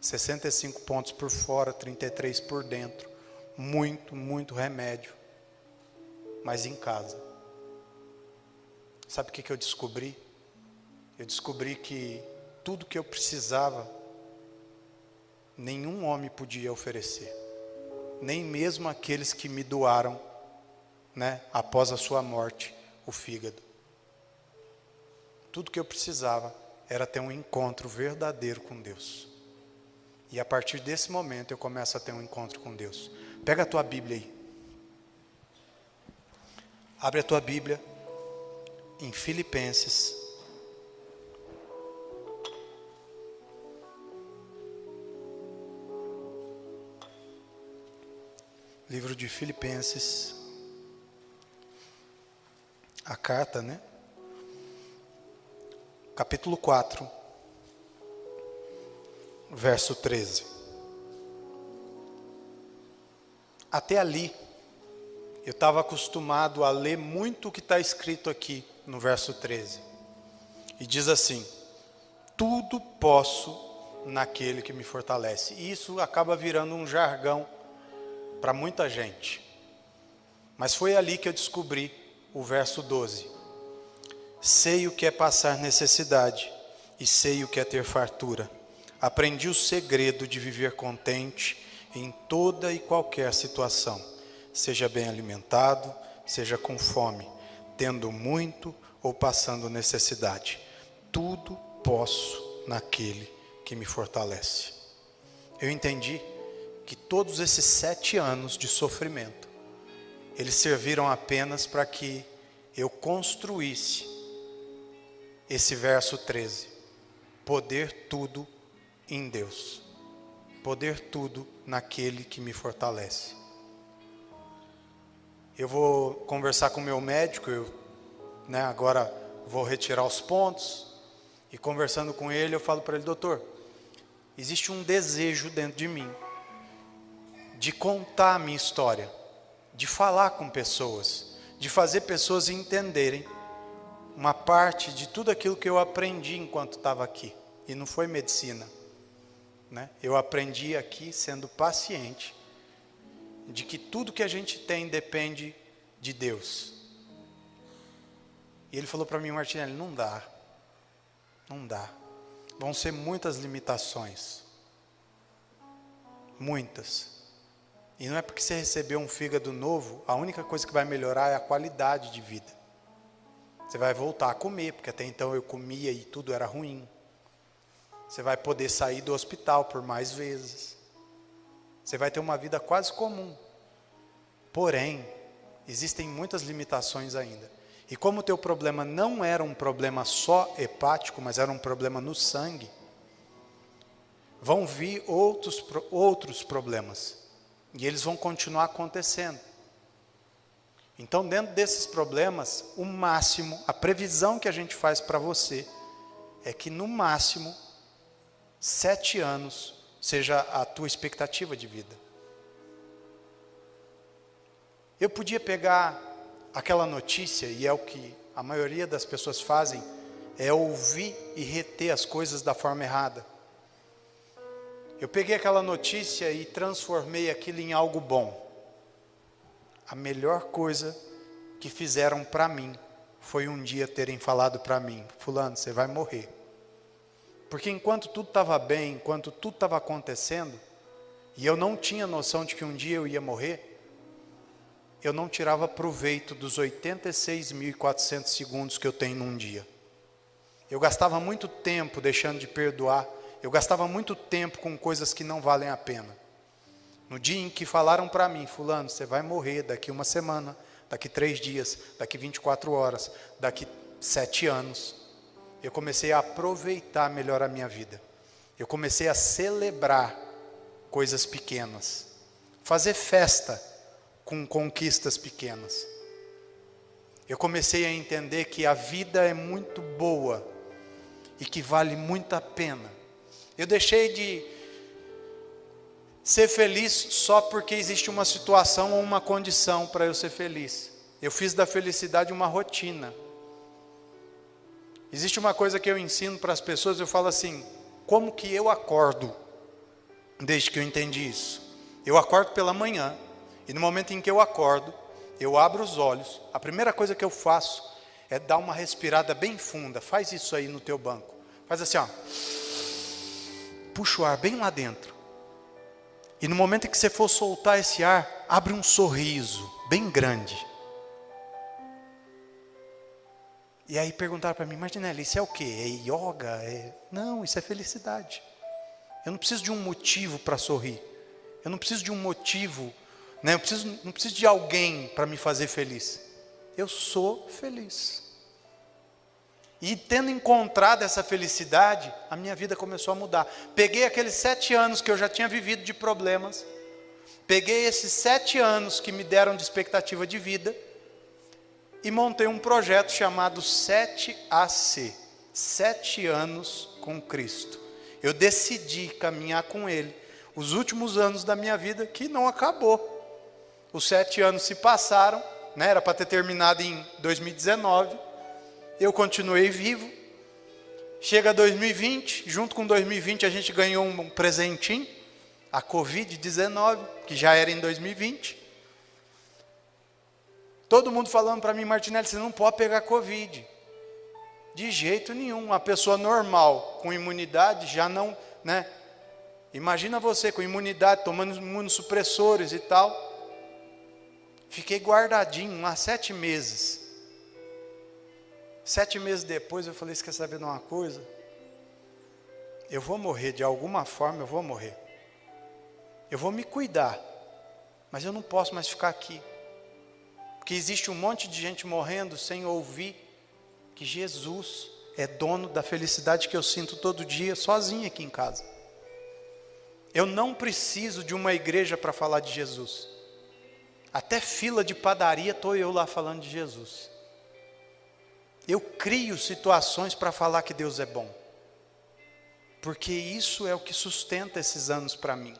65 pontos por fora, 33 por dentro. Muito, muito remédio. Mas em casa. Sabe o que eu descobri? Eu descobri que tudo que eu precisava, nenhum homem podia oferecer. Nem mesmo aqueles que me doaram, né, após a sua morte, o fígado. Tudo que eu precisava era ter um encontro verdadeiro com Deus. E a partir desse momento eu começo a ter um encontro com Deus. Pega a tua Bíblia aí. Abre a tua Bíblia em Filipenses. Livro de Filipenses. A carta, né? Capítulo 4. Verso 13. Até ali, eu estava acostumado a ler muito o que está escrito aqui no verso 13. E diz assim: tudo posso naquele que me fortalece. E isso acaba virando um jargão para muita gente. Mas foi ali que eu descobri o verso 12. Sei o que é passar necessidade e sei o que é ter fartura. Aprendi o segredo de viver contente em toda e qualquer situação. Seja bem alimentado, seja com fome, tendo muito ou passando necessidade. Tudo posso naquele que me fortalece. Eu entendi que todos esses 7 anos de sofrimento, eles serviram apenas para que eu construísse esse verso 13. Poder tudo em Deus. Poder tudo naquele que me fortalece. Eu vou conversar com o meu médico, agora vou retirar os pontos, e conversando com ele, eu falo para ele: doutor, existe um desejo dentro de mim, de contar a minha história, de falar com pessoas, de fazer pessoas entenderem uma parte de tudo aquilo que eu aprendi enquanto estava aqui. E não foi medicina, eu aprendi aqui sendo paciente, de que tudo que a gente tem depende de Deus. E ele falou para mim: Martinelli, não dá. Vão ser muitas limitações. Muitas. E não é porque você recebeu um fígado novo, a única coisa que vai melhorar é a qualidade de vida. Você vai voltar a comer, porque até então eu comia e tudo era ruim. Você vai poder sair do hospital por mais vezes. Você vai ter uma vida quase comum. Porém, existem muitas limitações ainda. E como o teu problema não era um problema só hepático, mas era um problema no sangue, vão vir outros problemas. E eles vão continuar acontecendo. Então, dentro desses problemas, o máximo, a previsão que a gente faz para você, é que no máximo 7 anos seja a tua expectativa de vida. Eu podia pegar aquela notícia, e é o que a maioria das pessoas fazem, é ouvir e reter as coisas da forma errada. Eu peguei aquela notícia e transformei aquilo em algo bom. A melhor coisa que fizeram para mim foi um dia terem falado para mim: fulano, você vai morrer. Porque enquanto tudo estava bem, enquanto tudo estava acontecendo, e eu não tinha noção de que um dia eu ia morrer, eu não tirava proveito dos 86.400 segundos que eu tenho num dia. Eu gastava muito tempo deixando de perdoar, eu gastava muito tempo com coisas que não valem a pena. No dia em que falaram para mim: fulano, você vai morrer daqui 1 semana, daqui 3 dias, daqui 24 horas, daqui 7 anos, eu comecei a aproveitar melhor a minha vida. Eu comecei a celebrar coisas pequenas, fazer festa com conquistas pequenas. Eu comecei a entender que a vida é muito boa e que vale muito a pena. Eu deixei de ser feliz só porque existe uma situação ou uma condição para eu ser feliz. Eu fiz da felicidade uma rotina. Existe uma coisa que eu ensino para as pessoas, eu falo assim: como que eu acordo? Desde que eu entendi isso, eu acordo pela manhã, e no momento em que eu acordo, eu abro os olhos, a primeira coisa que eu faço é dar uma respirada bem funda. Faz isso aí no teu banco, faz assim, ó, puxa o ar bem lá dentro, e no momento em que você for soltar esse ar, abre um sorriso bem grande. E aí perguntaram para mim: Martinelli, isso é o quê? É yoga? Não, isso é felicidade. Eu não preciso de um motivo para sorrir. Eu não preciso de um motivo, Eu não preciso de alguém para me fazer feliz. Eu sou feliz. E tendo encontrado essa felicidade, a minha vida começou a mudar. Peguei aqueles 7 anos que eu já tinha vivido de problemas. Peguei esses 7 anos que me deram de expectativa de vida. E montei um projeto chamado 7AC, 7 anos com Cristo. Eu decidi caminhar com Ele os últimos anos da minha vida, que não acabou. Os 7 anos se passaram, né? Era para ter terminado em 2019. Eu continuei vivo. Chega 2020, junto com 2020 a gente ganhou um presentinho, a Covid-19, que já era em 2020. Todo mundo falando para mim: Martinelli, você não pode pegar Covid. De jeito nenhum. Uma pessoa normal, com imunidade, já não, né? Imagina você com imunidade, tomando imunossupressores e tal. Fiquei guardadinho há 7 meses. 7 meses depois eu falei: você quer saber de uma coisa? Eu vou morrer, de alguma forma eu vou morrer. Eu vou me cuidar, mas eu não posso mais ficar aqui. Porque existe um monte de gente morrendo sem ouvir que Jesus é dono da felicidade que eu sinto todo dia, sozinho aqui em casa. Eu não preciso de uma igreja para falar de Jesus. Até fila de padaria estou eu lá falando de Jesus. Eu crio situações para falar que Deus é bom. Porque isso é o que sustenta esses anos para mim.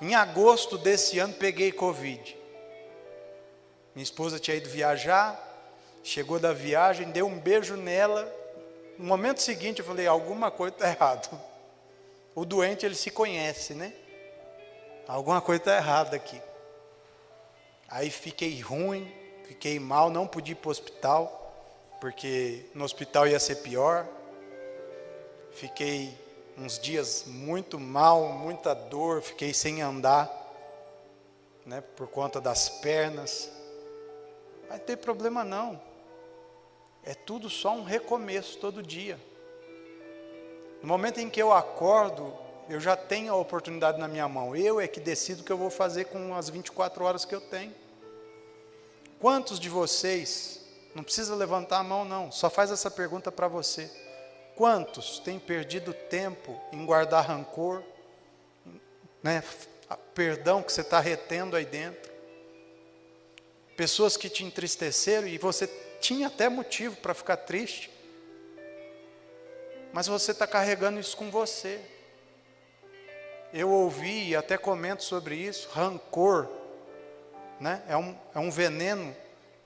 Em agosto desse ano peguei Covid. Minha esposa tinha ido viajar, chegou da viagem, dei um beijo nela. No momento seguinte eu falei: alguma coisa está errada. O doente, ele se conhece, né? Alguma coisa está errada aqui. Aí fiquei ruim, fiquei mal, não pude ir para o hospital, porque no hospital ia ser pior. Fiquei uns dias muito mal, muita dor, fiquei sem andar, né, por conta das pernas. Mas não tem problema não. É tudo só um recomeço todo dia. No momento em que eu acordo, eu já tenho a oportunidade na minha mão. Eu é que decido o que eu vou fazer com as 24 horas que eu tenho. Quantos de vocês, não precisa levantar a mão não, só faz essa pergunta para você. Quantos têm perdido tempo em guardar rancor, né, perdão que você está retendo aí dentro? Pessoas que te entristeceram e você tinha até motivo para ficar triste, mas você está carregando isso com você. Eu ouvi e até comento sobre isso. Rancor, né, é um veneno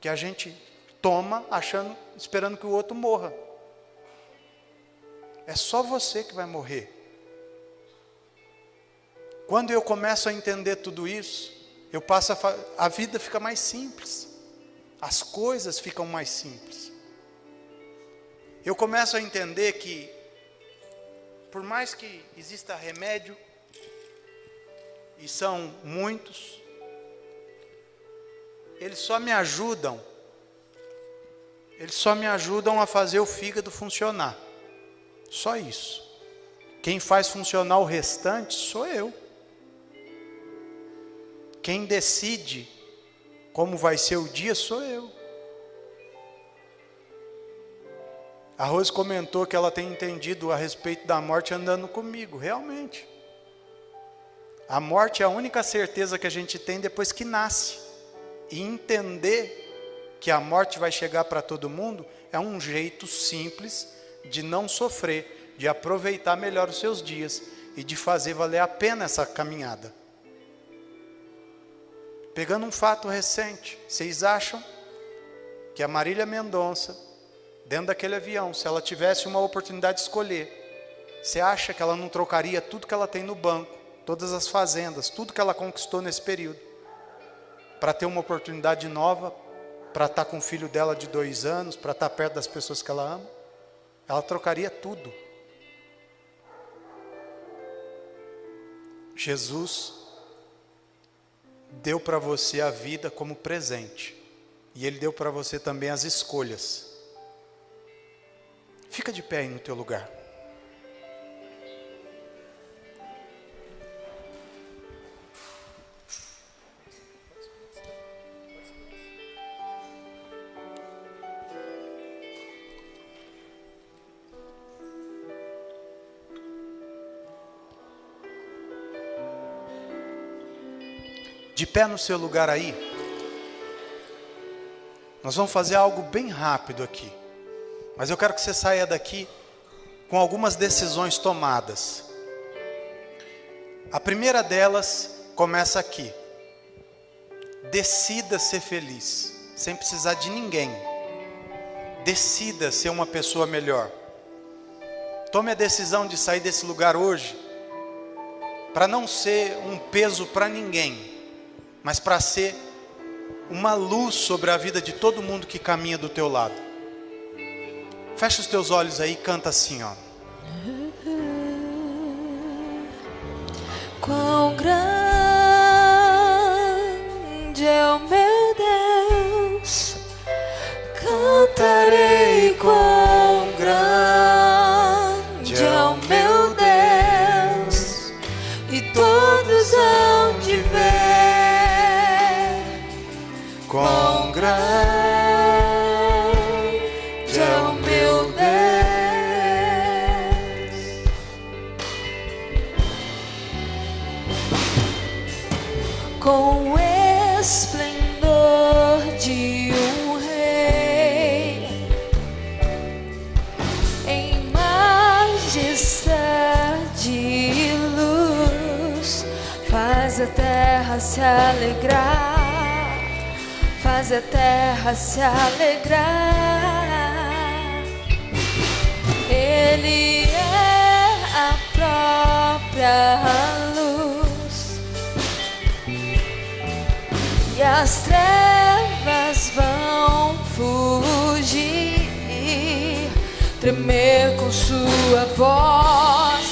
que a gente toma esperando que o outro morra. É só você que vai morrer. Quando eu começo a entender tudo isso, a vida fica mais simples. As coisas ficam mais simples. Eu começo a entender que, por mais que exista remédio, e são muitos, eles só me ajudam a fazer o fígado funcionar. Só isso. Quem faz funcionar o restante sou eu. Quem decide como vai ser o dia sou eu. A Rose comentou que ela tem entendido a respeito da morte andando comigo. Realmente. A morte é a única certeza que a gente tem depois que nasce. E entender que a morte vai chegar para todo mundo é um jeito simples de não sofrer, de aproveitar melhor os seus dias e de fazer valer a pena essa caminhada. Pegando um fato recente, vocês acham que a Marília Mendonça, dentro daquele avião, se ela tivesse uma oportunidade de escolher, você acha que ela não trocaria tudo que ela tem no banco, todas as fazendas, tudo que ela conquistou nesse período, para ter uma oportunidade nova, para estar com o filho dela de 2 anos, para estar perto das pessoas que ela ama? Ela trocaria tudo. Jesus deu para você a vida como presente. E Ele deu para você também as escolhas. Fica de pé aí no teu lugar. De pé no seu lugar aí. Nós vamos fazer algo bem rápido aqui. Mas eu quero que você saia daqui com algumas decisões tomadas. A primeira delas começa aqui. Decida ser feliz, sem precisar de ninguém. Decida ser uma pessoa melhor. Tome a decisão de sair desse lugar hoje, para não ser um peso para ninguém, mas para ser uma luz sobre a vida de todo mundo que caminha do teu lado. Fecha os teus olhos aí e canta assim, ó. Quão grande é o meu Deus, cantarei. Quão grande é o meu Deus, e todos hão de ver. Quão grande é o meu Deus. Com o esplendor de um rei, em majestade e luz, faz a terra se alegrar, faz a terra se alegrar. Ele é a própria luz, e as trevas vão fugir, tremer com sua voz,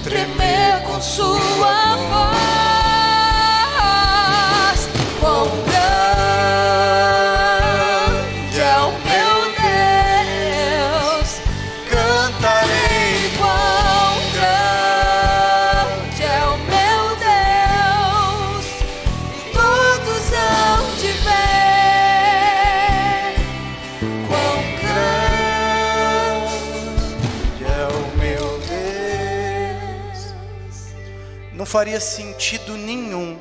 tremer com sua voz. Quão grande é o meu Deus, Cantarei. quão grande é o meu Deus, e todos hão de ver. Quão É o meu Deus. Não faria sentido nenhum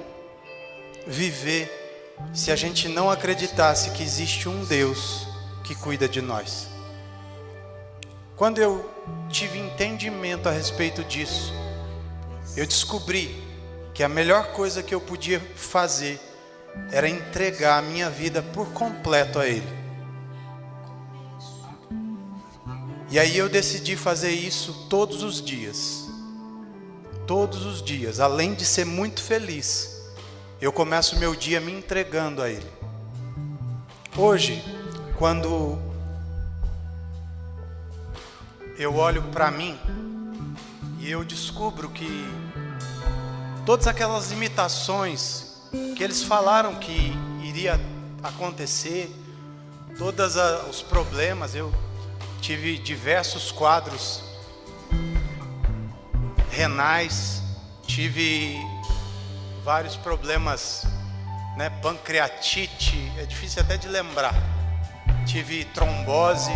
viver se a gente não acreditasse que existe um Deus que cuida de nós. Quando eu tive entendimento a respeito disso, eu descobri que a melhor coisa que eu podia fazer era entregar a minha vida por completo a Ele. E aí eu decidi fazer isso todos os dias. Todos os dias, além de ser muito feliz, eu começo o meu dia me entregando a Ele. Hoje, quando eu olho para mim e eu descubro que todas aquelas limitações que eles falaram que iria acontecer, todos os problemas, eu tive diversos quadros renais, tive vários problemas, né, pancreatite, é difícil até de lembrar. Tive trombose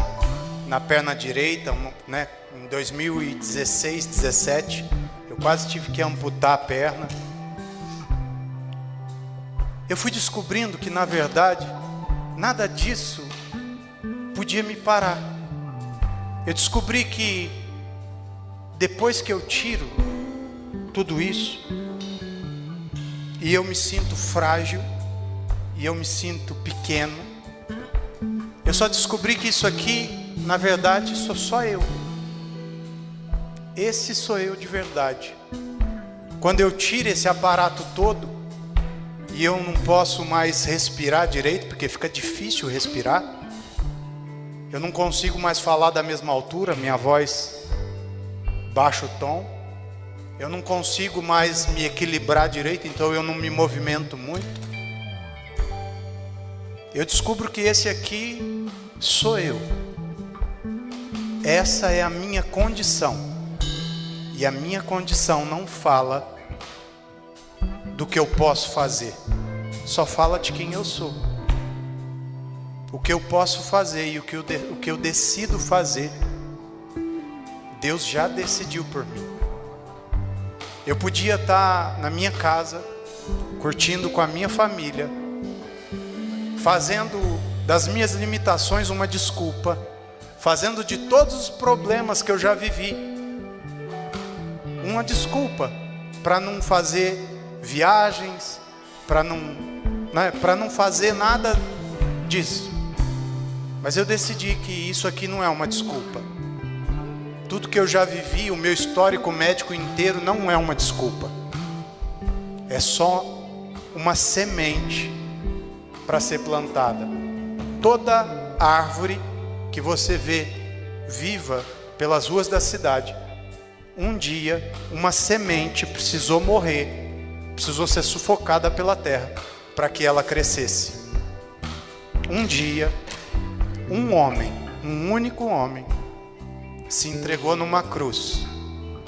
na perna direita, né, em 2016, 17, eu quase tive que amputar a perna. Eu fui descobrindo que, na verdade, nada disso podia me parar. Eu descobri que depois que eu tiro tudo isso, e eu me sinto frágil, e eu me sinto pequeno, eu só descobri que isso aqui, na verdade, sou só eu. Esse sou eu de verdade. Quando eu tiro esse aparato todo, e eu não posso mais respirar direito, porque fica difícil respirar, eu não consigo mais falar da mesma altura, minha voz baixa o tom, eu não consigo mais me equilibrar direito, então eu não me movimento muito. Eu descubro que esse aqui sou eu. Essa é a minha condição. E a minha condição não fala do que eu posso fazer, só fala de quem eu sou. O que eu posso fazer e o que eu decido fazer, Deus já decidiu por mim. Eu podia estar na minha casa, curtindo com a minha família, fazendo das minhas limitações uma desculpa, fazendo de todos os problemas que eu já vivi uma desculpa para não fazer viagens, para não fazer nada disso. Mas eu decidi que isso aqui não é uma desculpa. Tudo que eu já vivi, o meu histórico médico inteiro, não é uma desculpa. É só uma semente para ser plantada. Toda árvore que você vê viva pelas ruas da cidade, um dia uma semente precisou morrer, precisou ser sufocada pela terra para que ela crescesse. Um dia, um homem, um único homem, se entregou numa cruz,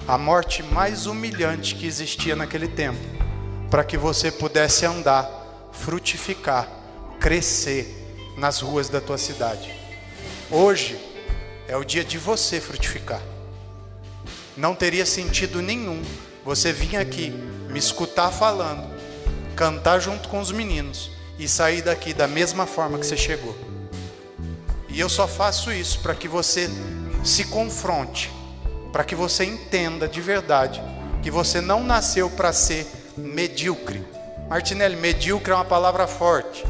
a morte mais humilhante que existia naquele tempo, para que você pudesse andar, frutificar, crescer nas ruas da tua cidade. Hoje é o dia de você frutificar. Não teria sentido nenhum você vir aqui, me escutar falando, cantar junto com os meninos e sair daqui da mesma forma que você chegou. E eu só faço isso para que você se confronte, para que você entenda de verdade que você não nasceu para ser medíocre. Martinelli, medíocre é uma palavra forte.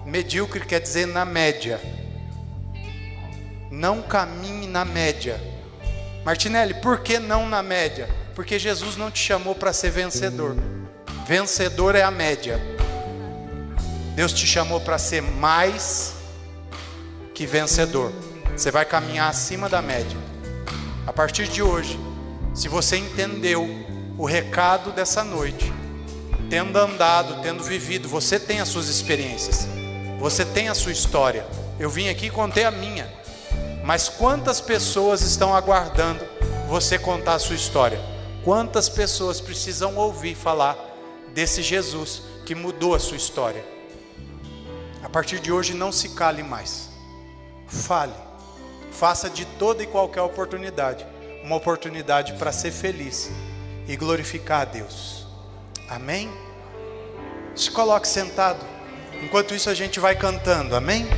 Medíocre quer dizer na média. Não caminhe na média. Martinelli, por que não na média? Porque Jesus não te chamou para ser vencedor. Vencedor é a média. Deus te chamou para ser mais que vencedor. Você vai caminhar acima da média. A partir de hoje, se você entendeu o recado dessa noite, tendo andado, tendo vivido, você tem as suas experiências, você tem a sua história. Eu vim aqui e contei a minha. Mas quantas pessoas estão aguardando você contar a sua história? Quantas pessoas precisam ouvir falar desse Jesus que mudou a sua história? A partir de hoje, não se cale mais. Fale. Faça de toda e qualquer oportunidade uma oportunidade para ser feliz e glorificar a Deus. Amém? Se coloque sentado. Enquanto isso a gente vai cantando. Amém?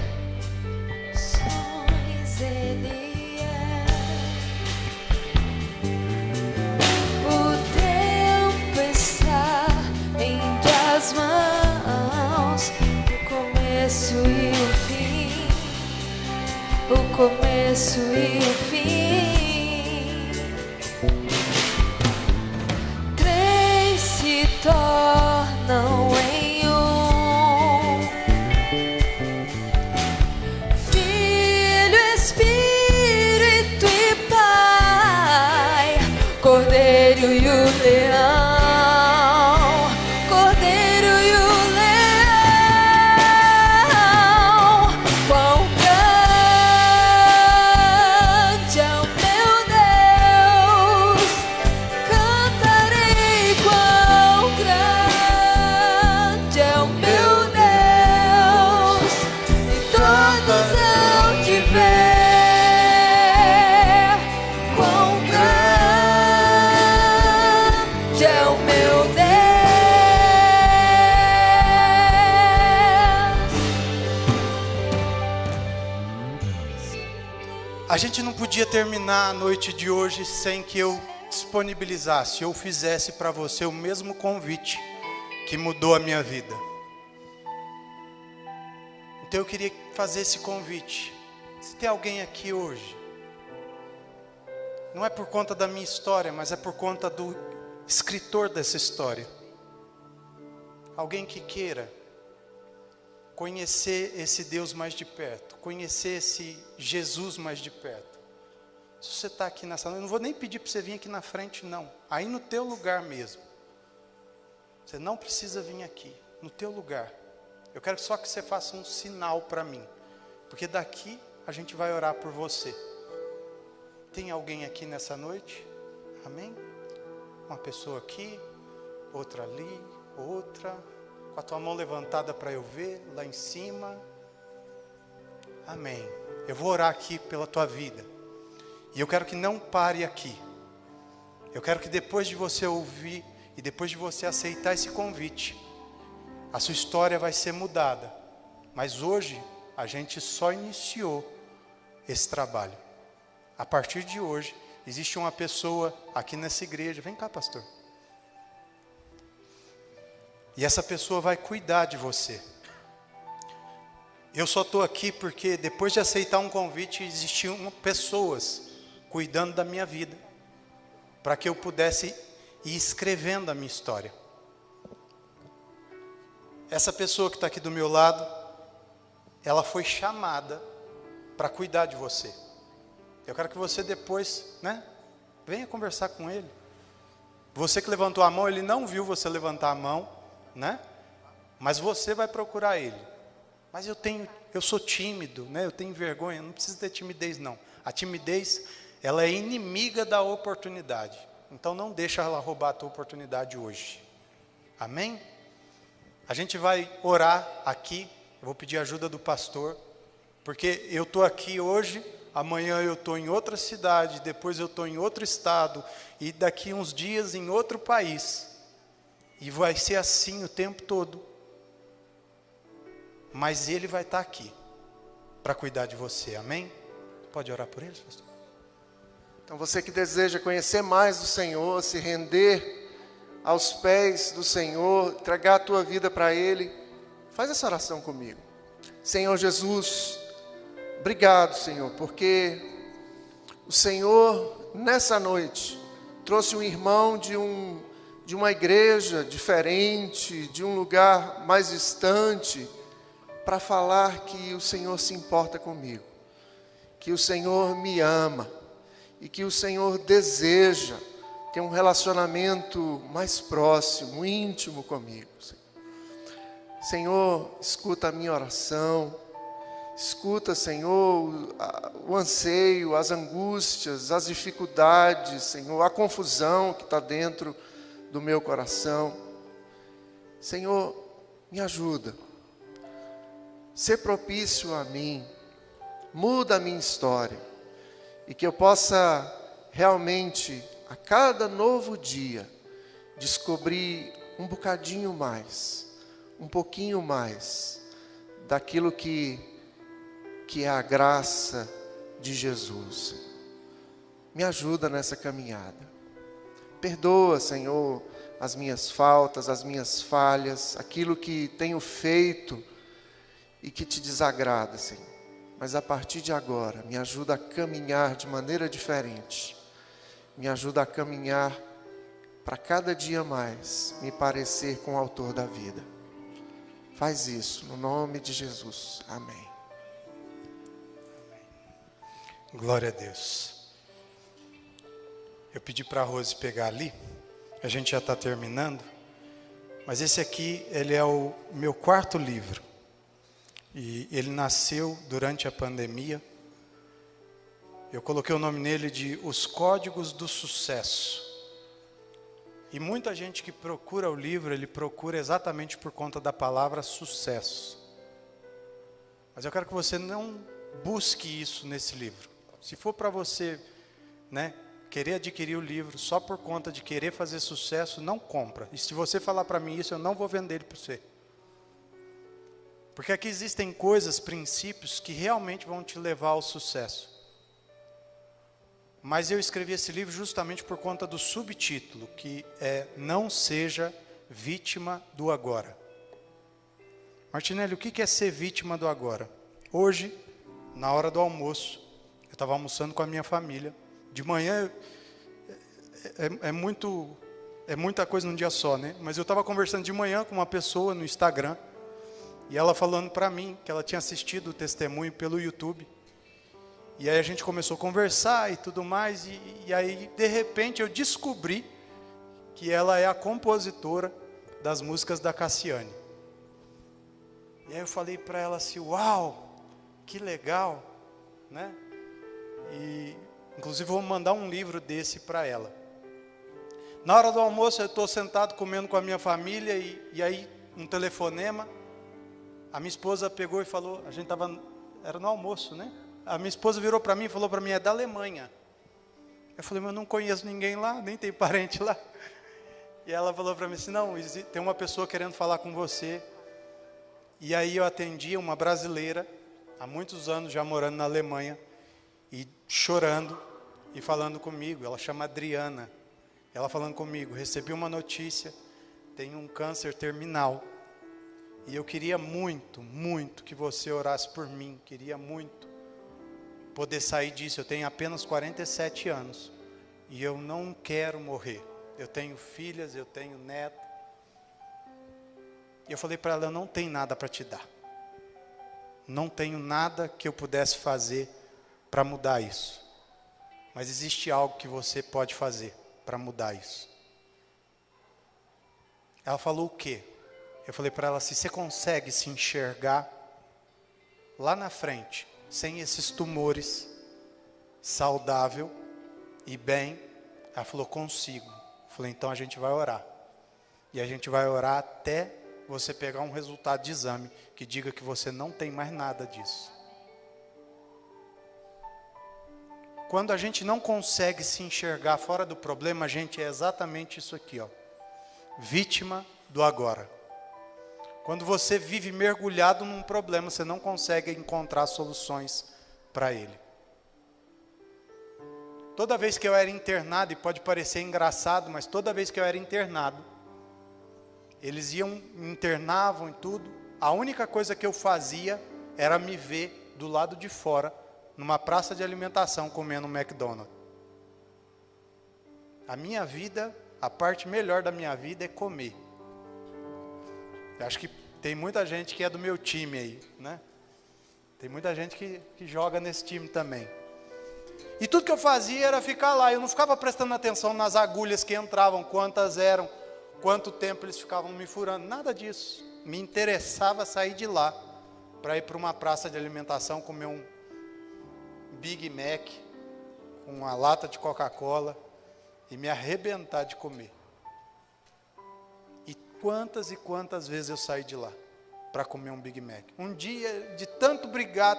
O tempo está entre as mãos, o começo e o fim, o começo e o fim. Três se tornam em um: Filho, Espírito e Pai, Cordeiro e o Leão, Cordeiro e o Leão. Quão grande é o meu Deus, cantarei. Quão grande é o meu Deus, e todos hão de ver. Quão grande é o meu Deus. A gente não podia terminar a noite de hoje sem que eu disponibilizasse ou fizesse para você o mesmo convite que mudou a minha vida. Então eu queria fazer esse convite. Se tem alguém aqui hoje, não é por conta da minha história, mas é por conta do escritor dessa história. Alguém que queira conhecer esse Deus mais de perto, conhecer esse Jesus mais de perto. Se você está aqui nessa noite, eu não vou nem pedir para você vir aqui na frente, não. Aí no teu lugar mesmo. Você não precisa vir aqui, no teu lugar. Eu quero só que você faça um sinal para mim, porque daqui a gente vai orar por você. Tem alguém aqui nessa noite? Amém? Uma pessoa aqui, outra ali, outra, com a tua mão levantada para eu ver, lá em cima. Amém. Eu vou orar aqui pela tua vida. E eu quero que não pare aqui. Eu quero que depois de você ouvir e depois de você aceitar esse convite, a sua história vai ser mudada. Mas hoje a gente só iniciou esse trabalho. A partir de hoje, existe uma pessoa aqui nessa igreja. Vem cá, pastor. E essa pessoa vai cuidar de você. Eu só estou aqui porque depois de aceitar um convite, existiam pessoas cuidando da minha vida, para que eu pudesse ir escrevendo a minha história. Essa pessoa que está aqui do meu lado, ela foi chamada para cuidar de você. Eu quero que você depois, venha conversar com ele. Você que levantou a mão, ele não viu você levantar a mão, mas você vai procurar ele. Mas eu sou tímido, eu tenho vergonha. Não precisa ter timidez, não. A timidez, ela é inimiga da oportunidade. Então não deixa ela roubar a tua oportunidade hoje. Amém? A gente vai orar aqui. Eu vou pedir ajuda do pastor, porque eu estou aqui hoje, amanhã eu estou em outra cidade, depois eu estou em outro estado, e daqui uns dias em outro país. E vai ser assim o tempo todo. Mas ele vai estar aqui para cuidar de você, amém? Pode orar por eles, pastor? Então você que deseja conhecer mais do Senhor, se render aos pés do Senhor, entregar a tua vida para Ele, faz essa oração comigo. Senhor Jesus, obrigado, Senhor, porque o Senhor, nessa noite, trouxe um irmão de uma igreja diferente, de um lugar mais distante, para falar que o Senhor se importa comigo, que o Senhor me ama e que o Senhor deseja ter um relacionamento mais próximo, íntimo comigo. Senhor, escuta a minha oração, escuta, Senhor, o anseio, as angústias, as dificuldades, Senhor, a confusão que está dentro do meu coração. Senhor, me ajuda. Ser propício a mim, muda a minha história, e que eu possa realmente, a cada novo dia, descobrir um bocadinho mais, um pouquinho mais, daquilo que é a graça de Jesus. Me ajuda nessa caminhada. Perdoa, Senhor, as minhas faltas, as minhas falhas, aquilo que tenho feito e que te desagrada, Senhor. Mas a partir de agora, me ajuda a caminhar de maneira diferente. Me ajuda a caminhar para cada dia mais me parecer com o autor da vida. Faz isso, no nome de Jesus. Amém. Glória a Deus. Eu pedi para a Rose pegar ali. A gente já está terminando. Mas esse aqui, ele é o meu quarto livro. E ele nasceu durante a pandemia. Eu coloquei o nome nele de Os Códigos do Sucesso. E muita gente que procura o livro, ele procura exatamente por conta da palavra sucesso. Mas eu quero que você não busque isso nesse livro. Se for para você, querer adquirir o livro só por conta de querer fazer sucesso, não compra. E se você falar para mim isso, eu não vou vender ele para você. Porque aqui existem coisas, princípios que realmente vão te levar ao sucesso. Mas eu escrevi esse livro justamente por conta do subtítulo, que é Não Seja Vítima do Agora. Martinelli, o que é ser vítima do agora? Hoje, na hora do almoço, eu estava almoçando com a minha família. De manhã, é muita coisa num dia só, Mas eu estava conversando de manhã com uma pessoa no Instagram, e ela falando para mim que ela tinha assistido o testemunho pelo YouTube. E aí a gente começou a conversar e tudo mais. E aí, de repente, eu descobri que ela é a compositora das músicas da Cassiane. E aí eu falei para ela assim, uau, que legal, E, inclusive, vou mandar um livro desse para ela. Na hora do almoço, eu estou sentado comendo com a minha família. E aí, um telefonema. A minha esposa pegou e falou, era no almoço, A minha esposa virou para mim e falou para mim, é da Alemanha. Eu falei, mas eu não conheço ninguém lá, nem tem parente lá. E ela falou para mim assim, não, tem uma pessoa querendo falar com você. E aí eu atendi uma brasileira, há muitos anos já morando na Alemanha, e chorando e falando comigo. Ela chama Adriana. Ela falando comigo, recebi uma notícia tem um câncer terminal. E eu queria muito, muito que você orasse por mim. Queria muito poder sair disso. Eu tenho apenas 47 anos. E eu não quero morrer. Eu tenho filhas, eu tenho neto. E eu falei para ela, eu não tenho nada para te dar. Não tenho nada que eu pudesse fazer para mudar isso. Mas existe algo que você pode fazer para mudar isso. Ela falou o quê? Eu falei para ela assim, você consegue se enxergar lá na frente, sem esses tumores, saudável e bem? Ela falou, consigo. Eu falei, então a gente vai orar. E a gente vai orar até você pegar um resultado de exame que diga que você não tem mais nada disso. Quando a gente não consegue se enxergar fora do problema, a gente é exatamente isso aqui, ó. Vítima do agora. Quando você vive mergulhado num problema, você não consegue encontrar soluções para ele. Toda vez que eu era internado, e pode parecer engraçado, mas toda vez que eu era internado, eles me internavam e tudo. A única coisa que eu fazia era me ver do lado de fora, numa praça de alimentação, comendo um McDonald's. A minha vida, a parte melhor da minha vida é comer. Eu acho que tem muita gente que é do meu time aí, né? Tem muita gente que joga nesse time também. E tudo que eu fazia era ficar lá. Eu não ficava prestando atenção nas agulhas que entravam, quantas eram, quanto tempo eles ficavam me furando, nada disso. Me interessava sair de lá para ir para uma praça de alimentação, comer um Big Mac, com uma lata de Coca-Cola e me arrebentar de comer. E quantas vezes eu saí de lá para comer um Big Mac. Um dia, de tanto brigar,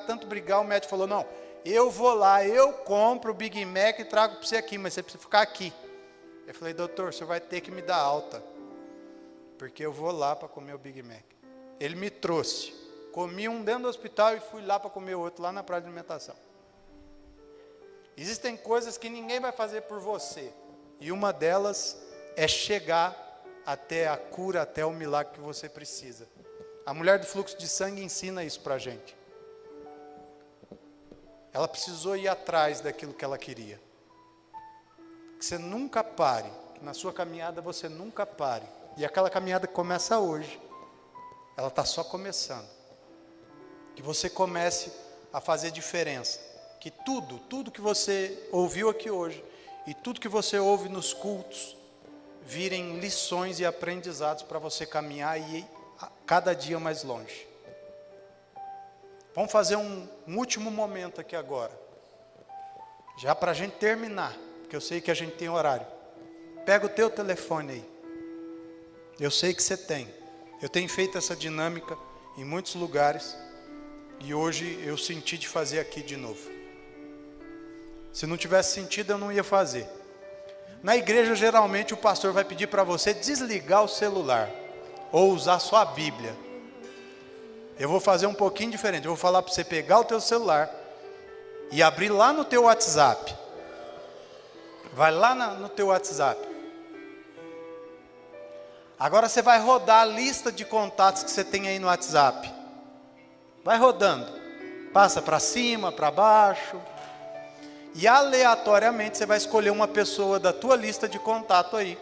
o médico falou, não, eu vou lá, eu compro o Big Mac e trago para você aqui, mas você precisa ficar aqui. Eu falei, doutor, você vai ter que me dar alta, porque eu vou lá para comer o Big Mac. Ele me trouxe, comi um dentro do hospital e fui lá para comer outro, lá na praia de alimentação. Existem coisas que ninguém vai fazer por você, e uma delas é chegar até a cura, até o milagre que você precisa. A mulher do fluxo de sangue ensina isso para a gente. Ela precisou ir atrás daquilo que ela queria. Que você nunca pare, que na sua caminhada você nunca pare. E aquela caminhada que começa hoje, ela está só começando. Que você comece a fazer diferença. Que tudo que você ouviu aqui hoje, e tudo que você ouve nos cultos, virem lições e aprendizados para você caminhar e ir cada dia mais longe. Vamos fazer um último momento aqui agora. Já para a gente terminar, porque eu sei que a gente tem horário. Pega o teu telefone aí. Eu sei que você tem. Eu tenho feito essa dinâmica em muitos lugares. E hoje eu senti de fazer aqui de novo. Se não tivesse sentido, eu não ia fazer. Na igreja, geralmente, o pastor vai pedir para você desligar o celular. Ou usar só a Bíblia. Eu vou fazer um pouquinho diferente. Eu vou falar para você pegar o teu celular e abrir lá no teu WhatsApp. Vai lá no teu WhatsApp. Agora você vai rodar a lista de contatos que você tem aí no WhatsApp. Vai rodando. Passa para cima, para baixo. E aleatoriamente você vai escolher uma pessoa da tua lista de contato aí,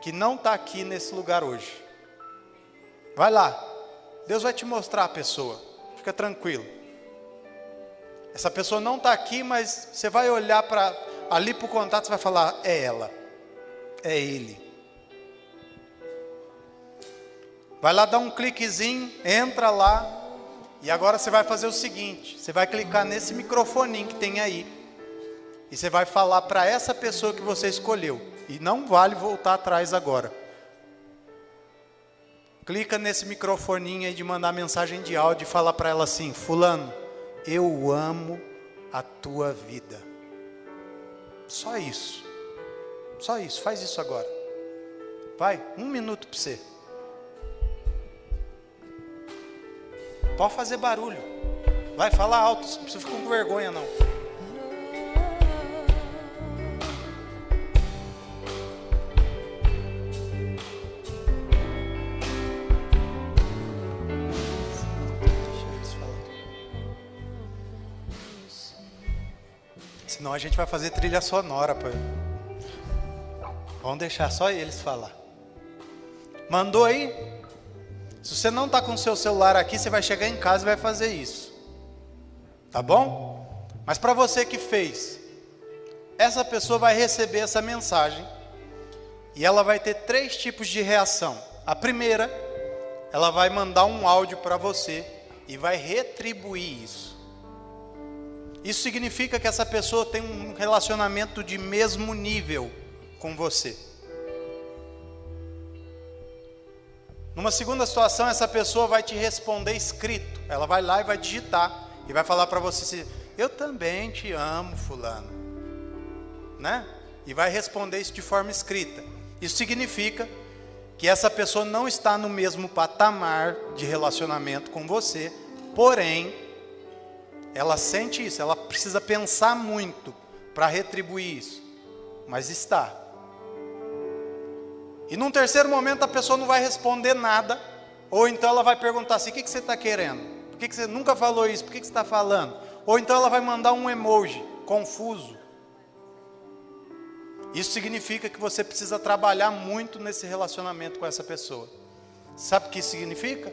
que não está aqui nesse lugar hoje. Vai lá. Deus vai te mostrar a pessoa. Fica tranquilo. Essa pessoa não está aqui, mas você vai olhar ali para o contato e vai falar, é ela. É ele. Vai lá dar um cliquezinho, entra lá. E agora você vai fazer o seguinte. Você vai clicar nesse microfoninho que tem aí. E você vai falar para essa pessoa que você escolheu. E não vale voltar atrás agora. Clica nesse microfoninho aí de mandar mensagem de áudio e fala para ela assim, fulano, eu amo a tua vida. Só isso. Só isso, faz isso agora. Vai, 1 minuto para você. Pode fazer barulho. Vai, falar alto, não precisa ficar com vergonha não. Senão a gente vai fazer trilha sonora, pai. Vamos deixar só eles falar. Mandou aí? Se você não está com o seu celular aqui, você vai chegar em casa e vai fazer isso. Tá bom? Mas para você que fez, essa pessoa vai receber essa mensagem e ela vai ter 3 tipos de reação. A primeira, ela vai mandar um áudio para você e vai retribuir isso. Isso significa que essa pessoa tem um relacionamento de mesmo nível com você. Numa segunda situação, essa pessoa vai te responder escrito. Ela vai lá e vai digitar e vai falar para você: eu também te amo, fulano, né? E vai responder isso de forma escrita. Isso significa que essa pessoa não está no mesmo patamar de relacionamento com você, porém, ela sente isso, ela precisa pensar muito para retribuir isso, mas está. E num terceiro momento a pessoa não vai responder nada, ou então ela vai perguntar assim: o que você está querendo? Por que você nunca falou isso? Por que você está falando? Ou então ela vai mandar um emoji confuso. Isso significa que você precisa trabalhar muito nesse relacionamento com essa pessoa. Sabe o que isso significa?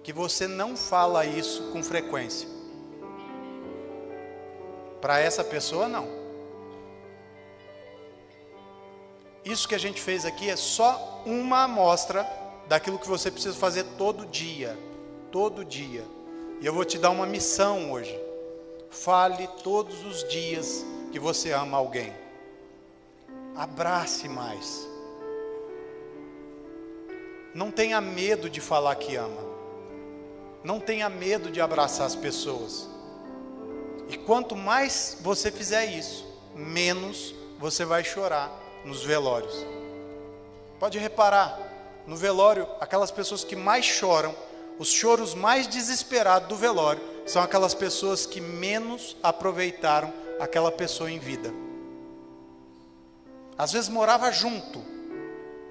Que você não fala isso com frequência. Para essa pessoa, não. Isso que a gente fez aqui é só uma amostra daquilo que você precisa fazer todo dia. Todo dia. E eu vou te dar uma missão hoje. Fale todos os dias que você ama alguém. Abrace mais. Não tenha medo de falar que ama. Não tenha medo de abraçar as pessoas. E quanto mais você fizer isso, menos você vai chorar nos velórios. Pode reparar, no velório, aquelas pessoas que mais choram, os choros mais desesperados do velório, são aquelas pessoas que menos aproveitaram aquela pessoa em vida. Às vezes morava junto,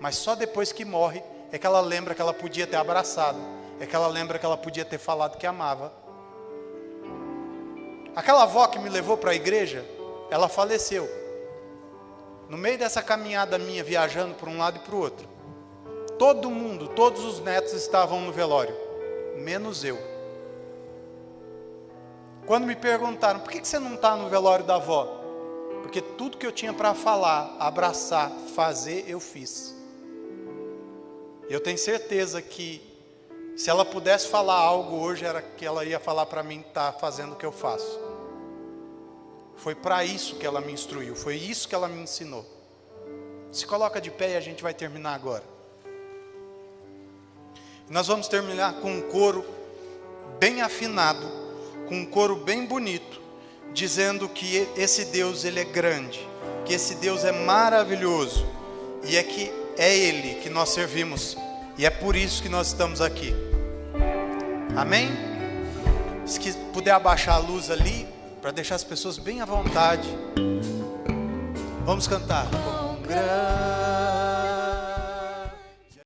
mas só depois que morre é que ela lembra que ela podia ter abraçado, é que ela lembra que ela podia ter falado que amava. Aquela avó que me levou para a igreja, ela faleceu. No meio dessa caminhada minha, viajando para um lado e para o outro, todo mundo, todos os netos estavam no velório, menos eu. Quando me perguntaram: por que você não está no velório da avó? Porque tudo que eu tinha para falar, abraçar, fazer, eu fiz. Eu tenho certeza que se ela pudesse falar algo hoje, era que ela ia falar para mim: tá fazendo o que eu faço. Foi para isso que ela me instruiu, foi isso que ela me ensinou. Se coloca de pé e a gente vai terminar agora. Nós vamos terminar com um coro bem afinado, com um coro bem bonito, dizendo que esse Deus, Ele é grande, que esse Deus é maravilhoso, e é que é Ele que nós servimos, e é por isso que nós estamos aqui. Amém? Se puder abaixar a luz ali, para deixar as pessoas bem à vontade. Vamos cantar. Quão grande